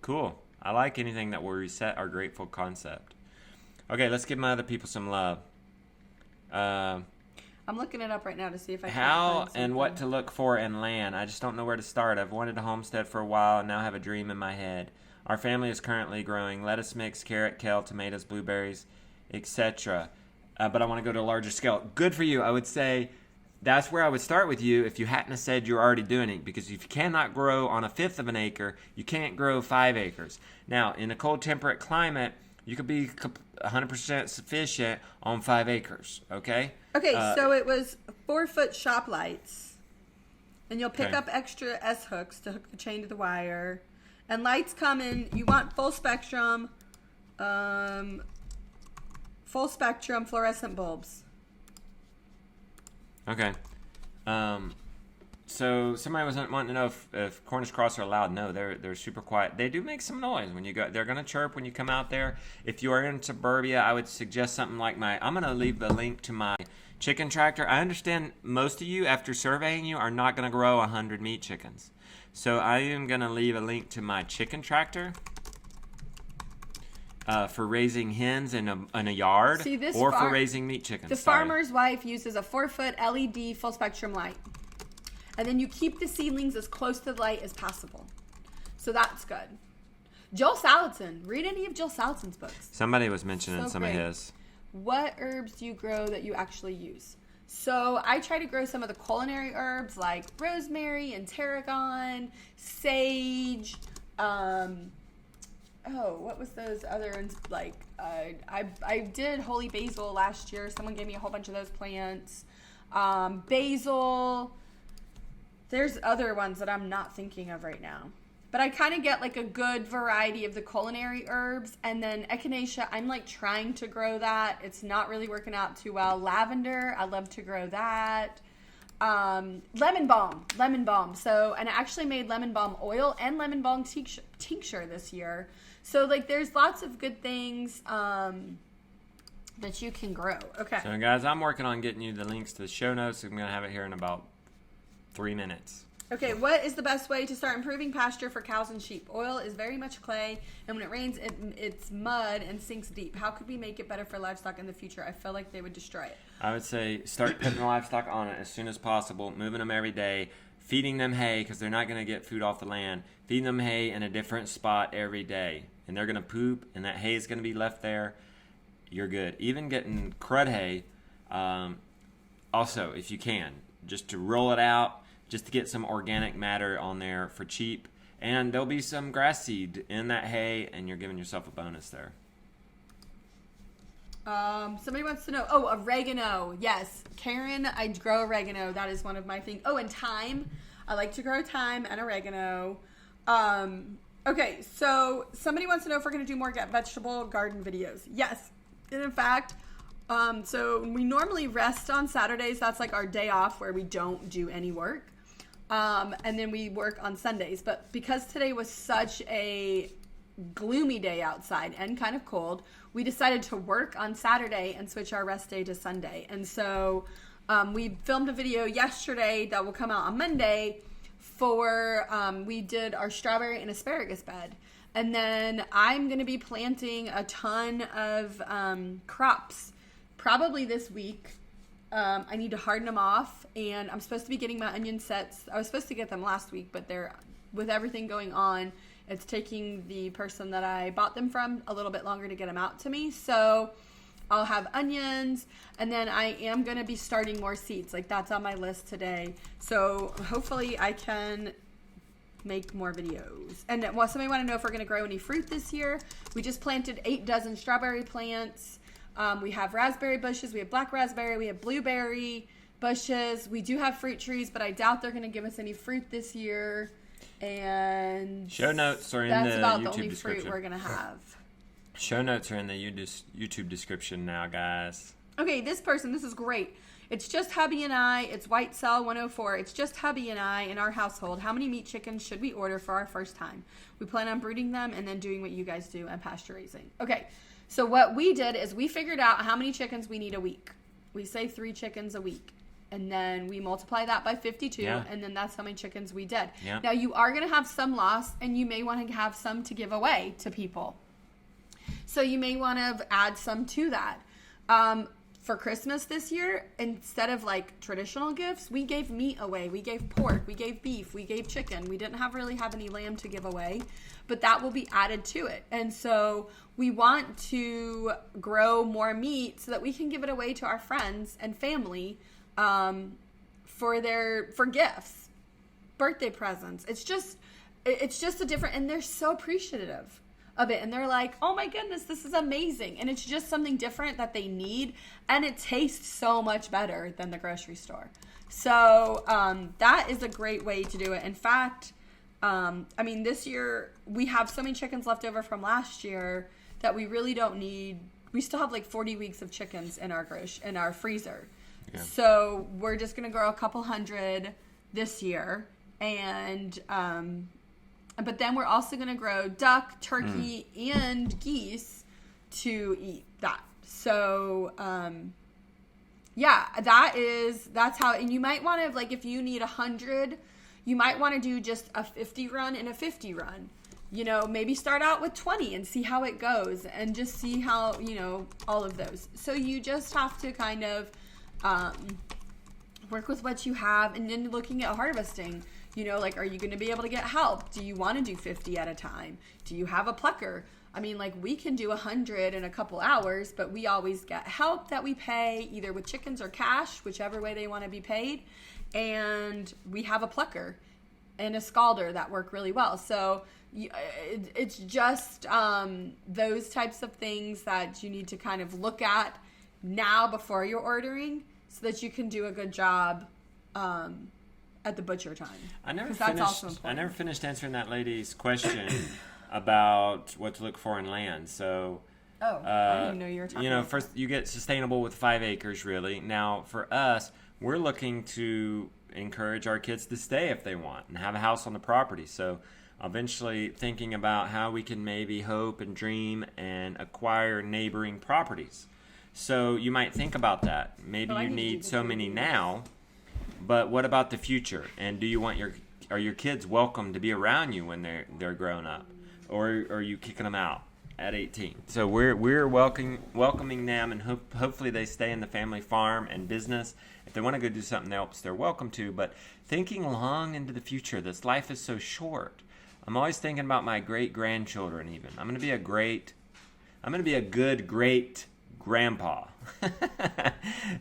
Cool. I like anything that will reset our grateful concept. Okay, let's give my other people some love. I'm looking it up right now to see if I can How find something. and what to look for in land. I just don't know where to start. I've wanted a homestead for a while and now have a dream in my head. Our family is currently growing lettuce mix, carrot, kale, tomatoes, blueberries, etc. But I want to go to a larger scale. Good for you. I would say that's where I would start with you if you hadn't have said you're already doing it. Because if you cannot grow on 1/5 of an acre, you can't grow 5 acres. Now, in a cold temperate climate, you could be 100% sufficient on 5 acres. Okay? Okay, so it was 4-foot shop lights. And you'll pick up extra S-hooks to hook the chain to the wire. And lights come in, you want full spectrum fluorescent bulbs. Okay. So somebody was wanting to know if Cornish cross are allowed. No, they're super quiet. They do make some noise when you go. They're gonna chirp when you come out there. If you are in suburbia, I would suggest something like I'm gonna leave the link to my chicken tractor. I understand most of you, after surveying you, are not gonna grow 100 meat chickens. So I am gonna leave a link to my chicken tractor. For raising hens in a yard, or for raising meat chickens. The farmer's wife uses a 4-foot LED full spectrum light. And then you keep the seedlings as close to the light as possible. So that's good. Joel Salatin. Read any of Joel Salatin's books. Somebody was mentioning some of his. What herbs do you grow that you actually use? So I try to grow some of the culinary herbs like rosemary and tarragon, sage, what was those other ones? Like, I did holy basil last year. Someone gave me a whole bunch of those plants. Basil. There's other ones that I'm not thinking of right now. But I kind of get like a good variety of the culinary herbs. And then echinacea, I'm like trying to grow that. It's not really working out too well. Lavender, I love to grow that. lemon balm. So, and I actually made lemon balm oil and lemon balm tincture this year. So like there's lots of good things that you can grow. Okay. So guys, I'm working on getting you the links to the show notes. I'm going to have it here in about 3 minutes. Okay, what is the best way to start improving pasture for cows and sheep? Oil is very much clay, and when it rains, it's mud and sinks deep. How could we make it better for livestock in the future? I feel like they would destroy it. I would say start putting the livestock on it as soon as possible, moving them every day, feeding them hay because they're not going to get food off the land, feeding them hay in a different spot every day. And they're going to poop, and that hay is going to be left there. You're good. Even getting crud hay, also, if you can, just to roll it out, just to get some organic matter on there for cheap. And there'll be some grass seed in that hay, and you're giving yourself a bonus there. Somebody wants to know, oregano. Yes, Karen, I grow oregano. That is one of my things. Oh, and thyme. I like to grow thyme and oregano. Okay, so somebody wants to know if we're going to do more vegetable garden videos. Yes. And in fact, so we normally rest on Saturdays. That's like our day off where we don't do any work. And then we work on Sundays. But because today was such a gloomy day outside and kind of cold, we decided to work on Saturday and switch our rest day to Sunday. And so we filmed a video yesterday that will come out on Monday for, we did our strawberry and asparagus bed. And then I'm going to be planting a ton of crops probably this week. I need to harden them off, and I'm supposed to be getting my onion sets. I was supposed to get them last week, but with everything going on, it's taking the person that I bought them from a little bit longer to get them out to me. So I'll have onions, and then I am going to be starting more seeds. Like that's on my list today. So hopefully I can make more videos. And somebody want to know if we're going to grow any fruit this year. We just planted 8 dozen strawberry plants. We have raspberry bushes. We have black raspberry. We have blueberry bushes. We do have fruit trees, but I doubt they're going to give us any fruit this year. And show notes are in the that's about YouTube the only description. Fruit we're going to have. Show notes are in the YouTube description now, guys. Okay, this is great. It's just hubby and I. It's White Cell 104. It's just hubby and I in our household. How many meat chickens should we order for our first time? We plan on brooding them and then doing what you guys do and pasture raising. Okay, so what we did is we figured out how many chickens we need a week. We say 3 chickens a week. And then we multiply that by 52, and then that's how many chickens we did. Yeah. Now, you are going to have some loss, and you may want to have some to give away to people. So you may want to add some to that. For Christmas this year, instead of like traditional gifts, we gave meat away. We gave pork, we gave beef, we gave chicken. We didn't really have any lamb to give away, but that will be added to it. And so we want to grow more meat so that we can give it away to our friends and family for gifts, birthday presents. It's just a different, and they're so appreciative of it, and they're like, oh my goodness, this is amazing. And it's just something different that they need, and it tastes so much better than the grocery store. So that is a great way to do it. In fact, this year we have so many chickens left over from last year that we really don't need. We still have like 40 weeks of chickens in our freezer. Yeah. So we're just going to grow a couple hundred this year, and but then we're also going to grow duck, turkey, and geese to eat that. So, that's how, and you might want to, like, if you need 100, you might want to do just a 50 run and a 50 run. Maybe start out with 20 and see how it goes, and just see how, all of those. So you just have to kind of work with what you have, and then looking at harvesting. Are you going to be able to get help? Do you want to do 50 at a time? Do you have a plucker? We can do 100 in a couple hours, but we always get help that we pay either with chickens or cash, whichever way they want to be paid. And we have a plucker and a scalder that work really well. So it's just those types of things that you need to kind of look at now before you're ordering, so that you can do a good job at the butcher time. I never finished answering that lady's question about what to look for in land. So, I didn't even know you were talking about first you get sustainable with 5 acres, really. Now, for us, we're looking to encourage our kids to stay if they want and have a house on the property. So eventually thinking about how we can maybe hope and dream and acquire neighboring properties. So you might think about that. Maybe you need so many now, but what about the future? And do you want are your kids welcome to be around you when they're grown up, or are you kicking them out at 18? So we're welcoming them, and hopefully they stay in the family farm and business. If they want to go do something else, they're welcome to. But thinking long into the future, this life is so short. I'm always thinking about my great grandchildren. Even I'm going to be a good great grandpa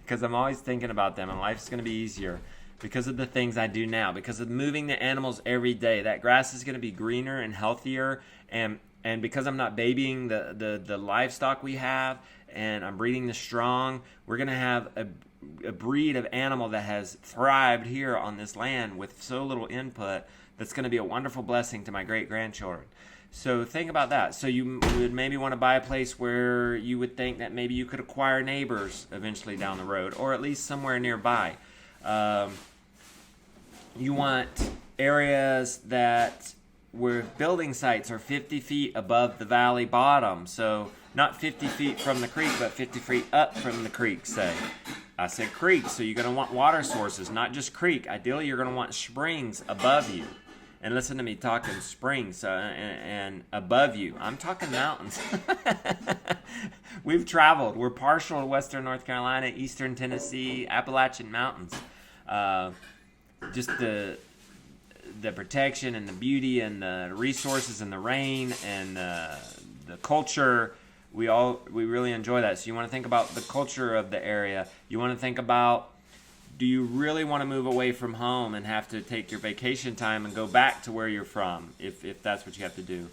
because I'm always thinking about them, and life's going to be easier because of the things I do now, because of moving the animals every day. That grass is going to be greener and healthier, and because I'm not babying the livestock we have, and I'm breeding the strong, we're going to have a breed of animal that has thrived here on this land with so little input that's going to be a wonderful blessing to my great-grandchildren. So think about that. So you would maybe want to buy a place where you would think that maybe you could acquire neighbors eventually down the road, or at least somewhere nearby. You want areas where building sites are 50 feet above the valley bottom. So not 50 feet from the creek, but 50 feet up from the creek, say. I said creek, so you're going to want water sources, not just creek. Ideally, you're going to want springs above you. And listen to me talking springs and above you. I'm talking mountains. We've traveled. We're partial to Western North Carolina, Eastern Tennessee, Appalachian Mountains. Just the protection and the beauty and the resources and the rain and the culture. We really enjoy that. So you want to think about the culture of the area. You want to think about, do you really want to move away from home and have to take your vacation time and go back to where you're from, if that's what you have to do?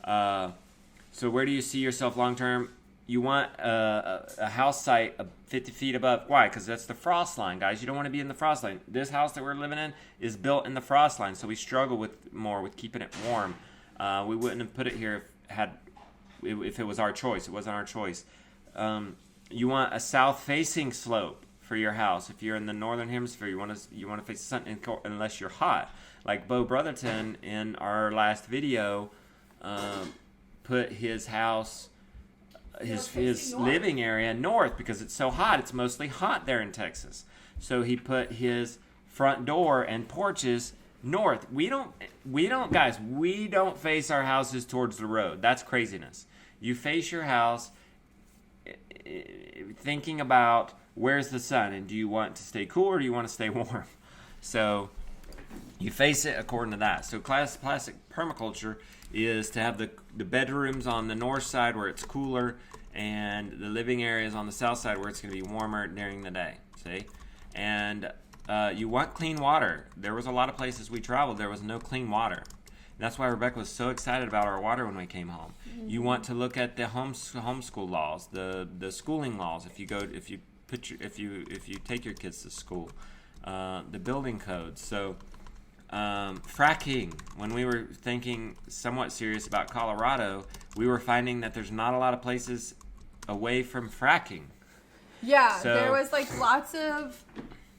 So where do you see yourself long term? You want a house site 50 feet above. Why? Because that's the frost line, guys. You don't want to be in the frost line. This house that we're living in is built in the frost line, so we struggle with keeping it warm. We wouldn't have put it here if it was our choice. It wasn't our choice. You want a south-facing slope for your house. If you're in the northern hemisphere, you want to face the sun unless you're hot. Like Bo Brotherton in our last video put his house, his living area north because it's so hot. It's mostly hot there in Texas. So he put his front door and porches north. We don't face our houses towards the road. That's craziness. You face your house thinking about where's the sun, and do you want to stay cool or do you want to stay warm? So you face it according to that. So classic permaculture is to have the bedrooms on the north side where it's cooler and the living areas on the south side where it's going to be warmer during the day. See? And you want clean water. There was a lot of places we traveled, there was no clean water. And that's why Rebecca was so excited about our water when we came home. Mm-hmm. You want to look at the homeschool laws, the schooling laws. If you take your kids to school, the building codes. So fracking. When we were thinking somewhat serious about Colorado, we were finding that there's not a lot of places away from fracking. Yeah, so, there was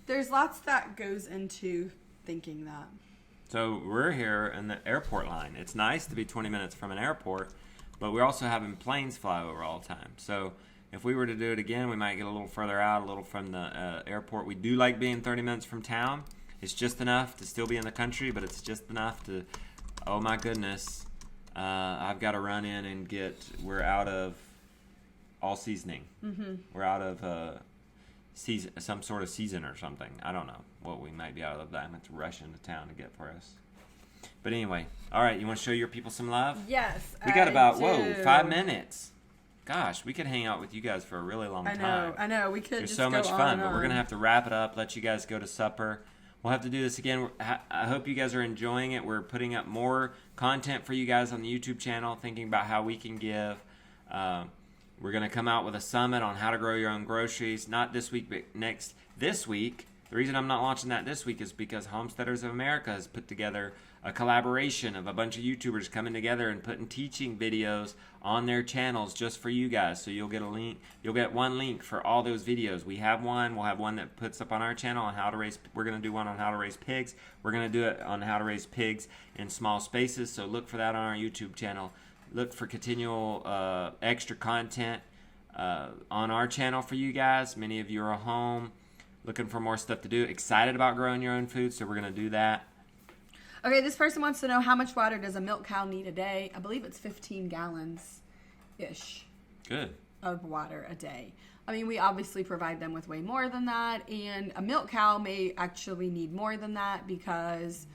there's lots that goes into thinking that. So we're here in the airport line. It's nice to be 20 minutes from an airport, but we're also having planes fly over all the time. So if we were to do it again, we might get a little further out, a little from the airport. We do like being 30 minutes from town. It's just enough to still be in the country, but it's just enough to, oh my goodness, I've got to run in and we're out of all seasoning. Mm-hmm. We're out of some sort of season or something. I don't know what we might be out of that. I'm going to rush into town to get for us. But anyway, all right, you want to show your people some love? Yes, we got 5 minutes. Gosh, we could hang out with you guys for a really long time. I know. We could. There's so much fun, but we're going to have to wrap it up, let you guys go to supper. We'll have to do this again. I hope you guys are enjoying it. We're putting up more content for you guys on the YouTube channel, thinking about how we can give. We're going to come out with a summit on how to grow your own groceries. Not this week, but this week. The reason I'm not launching that this week is because Homesteaders of America has put together a collaboration of a bunch of YouTubers coming together and putting teaching videos on their channels just for you guys. So you'll get a link. You'll get one link for all those videos. We have one. We'll have one that puts up on our channel on how to raise. We're going to do one on how to raise pigs. We're going to do it on how to raise pigs in small spaces. So look for that on our YouTube channel. Look for continual extra content on our channel for you guys. Many of you are home looking for more stuff to do. Excited about growing your own food, so we're going to do that. Okay, this person wants to know, how much water does a milk cow need a day? I believe it's 15 gallons-ish. Good. Of water a day. I mean, we obviously provide them with way more than that, and a milk cow may actually need more than that because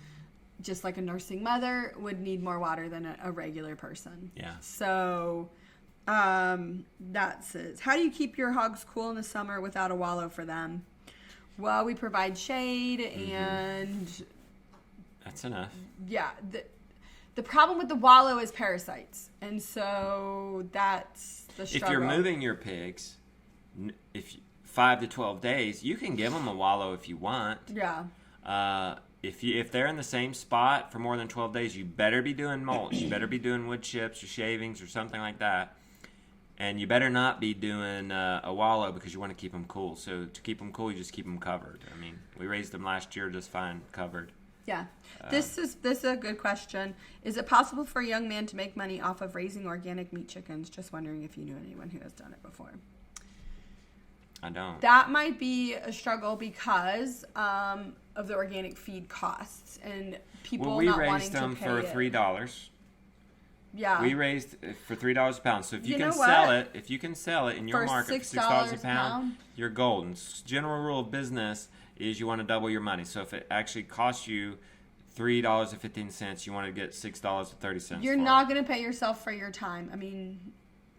just like a nursing mother would need more water than a regular person. Yeah. So that's it. How do you keep your hogs cool in the summer without a wallow for them? Well, we provide shade and... That's enough. Yeah. The problem with the wallow is parasites. And so that's the struggle. If you're moving your pigs, 5 to 12 days, you can give them a wallow if you want. Yeah. If they're in the same spot for more than 12 days, you better be doing mulch. You better be doing wood chips or shavings or something like that. And you better not be doing a wallow because you want to keep them cool. So to keep them cool, you just keep them covered. I mean, we raised them last year just fine, covered. Yeah. This is a good question. Is it possible for a young man to make money off of raising organic meat chickens? Just wondering if you knew anyone who has done it before. I don't. That might be a struggle because of the organic feed costs and people not wanting to pay it. We raised them for $3. Yeah. We raised for $3 a pound. So if you can sell it in your market for $6 a pound, you're golden. General rule of business is you want to double your money. So if it actually costs you $3.15, you want to get $6.30. You're not going to pay yourself for your time. I mean,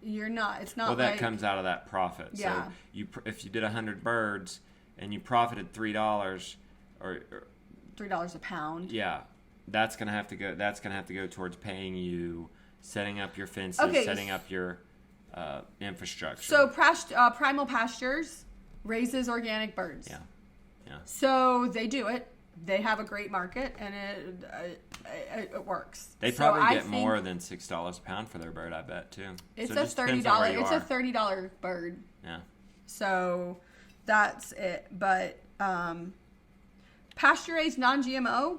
you're not. It's not. Well, that comes out of that profit. Yeah. So if you did 100 birds and you profited $3 or $3 a pound. Yeah, that's gonna have to go. That's gonna have to go towards paying you, setting up your fences, setting up your infrastructure. So Primal Pastures raises organic birds. Yeah. So they do it. They have a great market, and it works. They probably get more than $6 a pound for their bird, I bet too. It's so a $30. It's a $30 bird. Yeah. So that's it. But pasture raised non-GMO.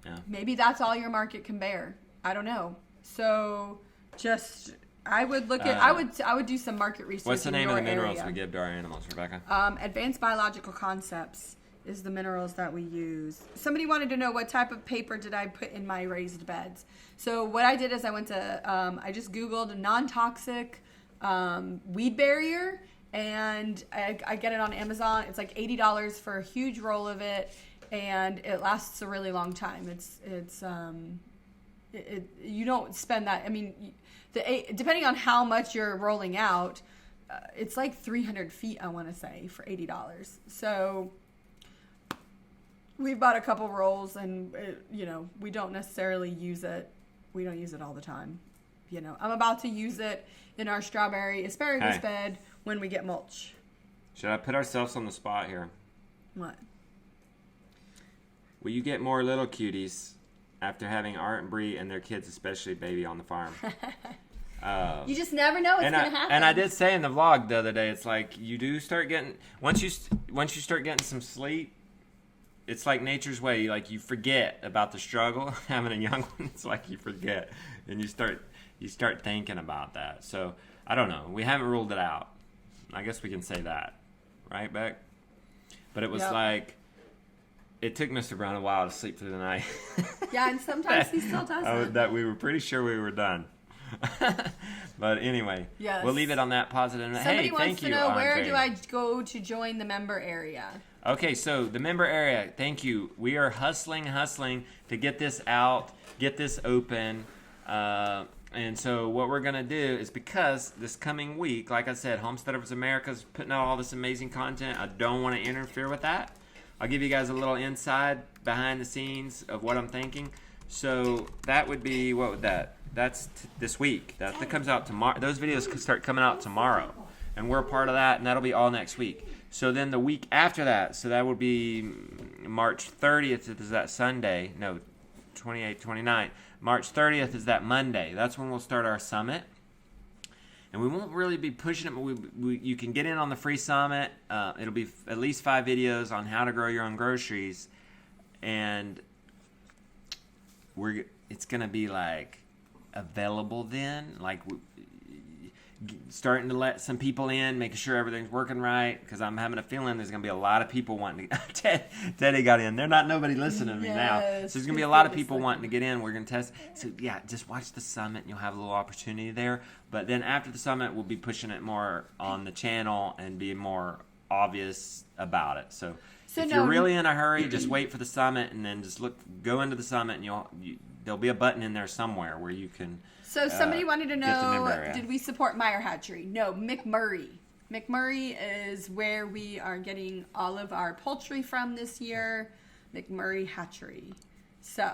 Yeah. Maybe that's all your market can bear. I don't know. So just. I would look at. I would do some market research. What's the name of the minerals area. we give to our animals, Rebecca? Advanced biological concepts is the minerals that we use. Somebody wanted to know what type of paper did I put in my raised beds. So what I did is I went to. I just Googled a non-toxic weed barrier, and I get it on Amazon. It's like $80 for a huge roll of it, and it lasts a really long time. You don't spend that. I mean. Depending on how much you're rolling out, it's like 300 feet, I want to say, for $80. So we've bought a couple rolls, and we don't necessarily use it. We don't use it all the time. I'm about to use it in our strawberry asparagus bed when we get mulch. Should I put ourselves on the spot here? What? Will you get more little cuties after having Art and Bree and their kids, especially baby, on the farm? You just never know what's going to happen. And I did say in the vlog the other day, it's like you do start getting once you start getting some sleep, it's like nature's way. You forget about the struggle having a young one. It's like you forget, and you start thinking about that. So I don't know. We haven't ruled it out. I guess we can say that, right, Beck? But it was like. It took Mr. Brown a while to sleep through the night. Yeah, and sometimes he still doesn't. That we were pretty sure we were done. But anyway, we'll leave it on that positive note. Somebody hey, wants thank to you, know Andre. where do I go to join the member area? Okay, so the member area, thank you. We are hustling to get this out, get this open. And so what we're going to do is, because this coming week, like I said, Homesteaders America is putting out all this amazing content. I don't want to interfere with that. I'll give you guys a little inside behind the scenes of what I'm thinking. So that would be, what would that? That's this week. That comes out tomorrow. Those videos can start coming out tomorrow. And we're a part of that, and that'll be all next week. So then the week after that, so that would be March 30th, is that Sunday? No, 28th, 29th. March 30th is that Monday. That's when we'll start our summit. And we won't really be pushing it, but you can get in on the free summit. It'll be at least 5 videos on how to grow your own groceries. And it's going to be like available then. Like starting to let some people in, making sure everything's working right. Because I'm having a feeling there's going to be a lot of people wanting to... Teddy got in. There's not nobody listening to me now. So there's going to be a lot of people wanting to get in. We're going to test. So yeah, just watch the summit and you'll have a little opportunity there. But then after the summit, we'll be pushing it more on the channel and be more obvious about it. So if you're really in a hurry, just wait for the summit and then just go into the summit and there'll be a button in there somewhere where you can. So somebody wanted to know, did we support Meyer Hatchery? No, McMurray. McMurray is where we are getting all of our poultry from this year. McMurray Hatchery. So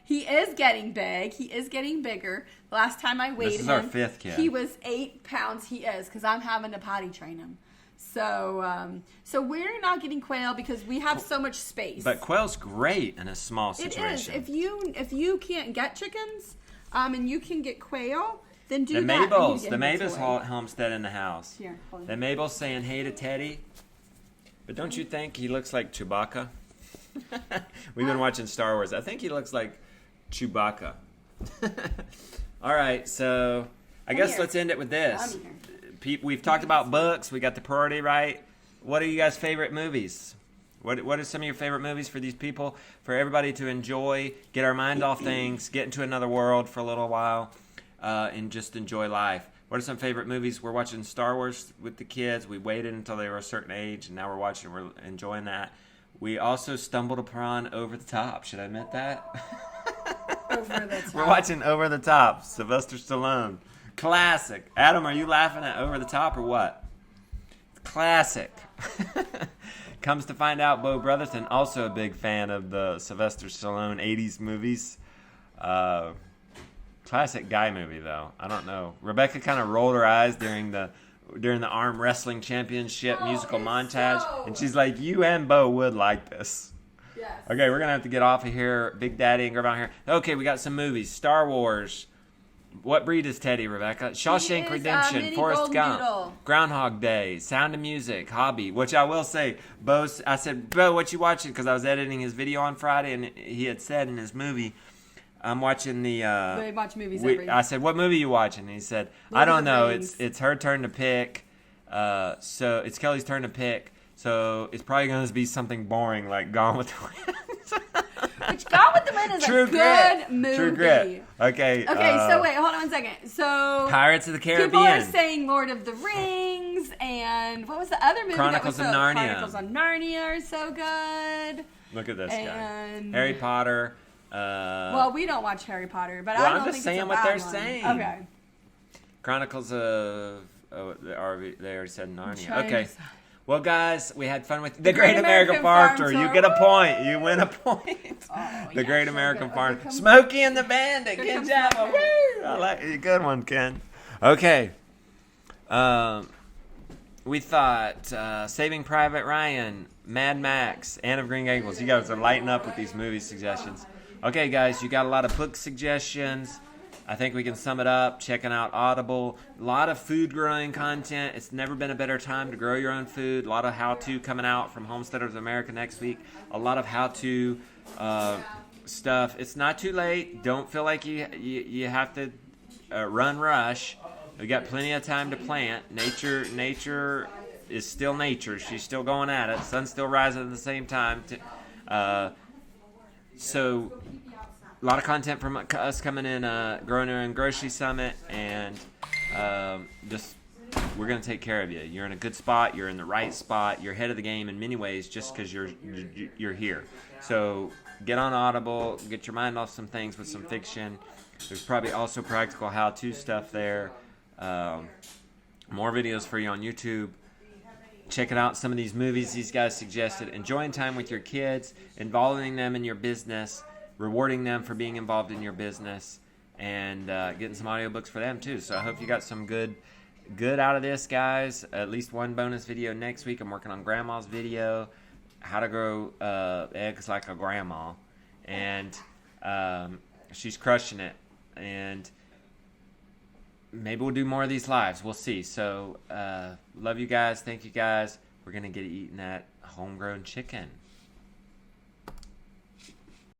he is getting big. He is getting bigger. The last time I weighed him, this is our 5th kid. He was 8 pounds. He is, because I'm having to potty train him. So we're not getting quail because we have so much space. But quail's great in a small situation. It is. If you can't get chickens, and you can get quail, then do the that. The Mabel's homestead in the house. Here, hold on. The Mabel's saying hey to Teddy. But don't you think he looks like Chewbacca? We've been watching Star Wars. I think he looks like Chewbacca. All right, so I guess let's end it with this. We've talked about books. We got the priority right. What are you guys' favorite movies? What are some of your favorite movies for these people? For everybody to enjoy, get our mind off things, get into another world for a little while, and just enjoy life. What are some favorite movies? We're watching Star Wars with the kids. We waited until they were a certain age, and now we're watching. We're enjoying that. We also stumbled upon Over the Top. Should I admit that? Over the Top. We're watching Over the Top. Sylvester Stallone. Classic. Adam, are you laughing at Over the Top or what? Classic. Comes to find out, Bo Brotherton, also a big fan of the Sylvester Stallone 80s movies. Classic guy movie, though. I don't know. Rebecca kind of rolled her eyes during the arm wrestling championship musical montage, and she's like, "You and Bo would like this." Yes. Okay, we're gonna have to get off of here. Big Daddy and Grandma here. Okay, we got some movies. Star Wars. What breed is Teddy, Rebecca? Shawshank Redemption, Forrest Gump, Noodle. Groundhog Day, Sound of Music, Hobby, which I will say, I said, Bo, what you watching? Because I was editing his video on Friday, and he had said in his movie, I'm watching the... They watch movies every I said, what movie are you watching? And he said, I don't know. It's her turn to pick. So it's Kelly's turn to pick. So it's probably going to be something boring like Gone with the Wind. Which Gone with the Wind is a good movie. True Grit. Okay. So wait, hold on 1 second. So Pirates of the Caribbean. People are saying Lord of the Rings and what was the other movie? Chronicles of Narnia. Chronicles of Narnia are so good. Look at this guy. Harry Potter. Well, we don't watch Harry Potter, but well, I don't I'm just think saying it's a what bad they're one. saying. Okay. Chronicles of they already said Narnia. Okay. Well, guys, we had fun with the Great American Farm Tour. You get a point. You win a point. The Great American Farm Tour. Smokey and the Bandit. Good job. Woo! I like it. Good one, Ken. Okay. We thought Saving Private Ryan, Mad Max, Anne of Green Gables. You guys are lighting up with these movie suggestions. Okay, guys, you got a lot of book suggestions. I think we can sum it up. Checking out Audible. A lot of food growing content. It's never been a better time to grow your own food. A lot of how-to coming out from Homesteaders of America next week. A lot of how-to stuff. It's not too late. Don't feel like you have to rush. We got plenty of time to plant. Nature is still nature. She's still going at it. Sun's still rising at the same time. So a lot of content from us coming in, Growing Our Own Grocery Summit, and just we're going to take care of you. You're in a good spot. You're in the right spot. You're ahead of the game in many ways just because you're here. So get on Audible. Get your mind off some things with some fiction. There's probably also practical how-to stuff there. More videos for you on YouTube. Checking out some of these movies these guys suggested. Enjoying time with your kids. Involving them in your business. Rewarding them for being involved in your business, and getting some audiobooks for them too. So I hope you got some good out of this, guys. At least one bonus video next week. I'm working on Grandma's video, how to grow eggs like a grandma, and She's crushing it, and maybe we'll do more of these lives. We'll see. So love you guys. Thank you guys. We're going to get eating that homegrown chicken.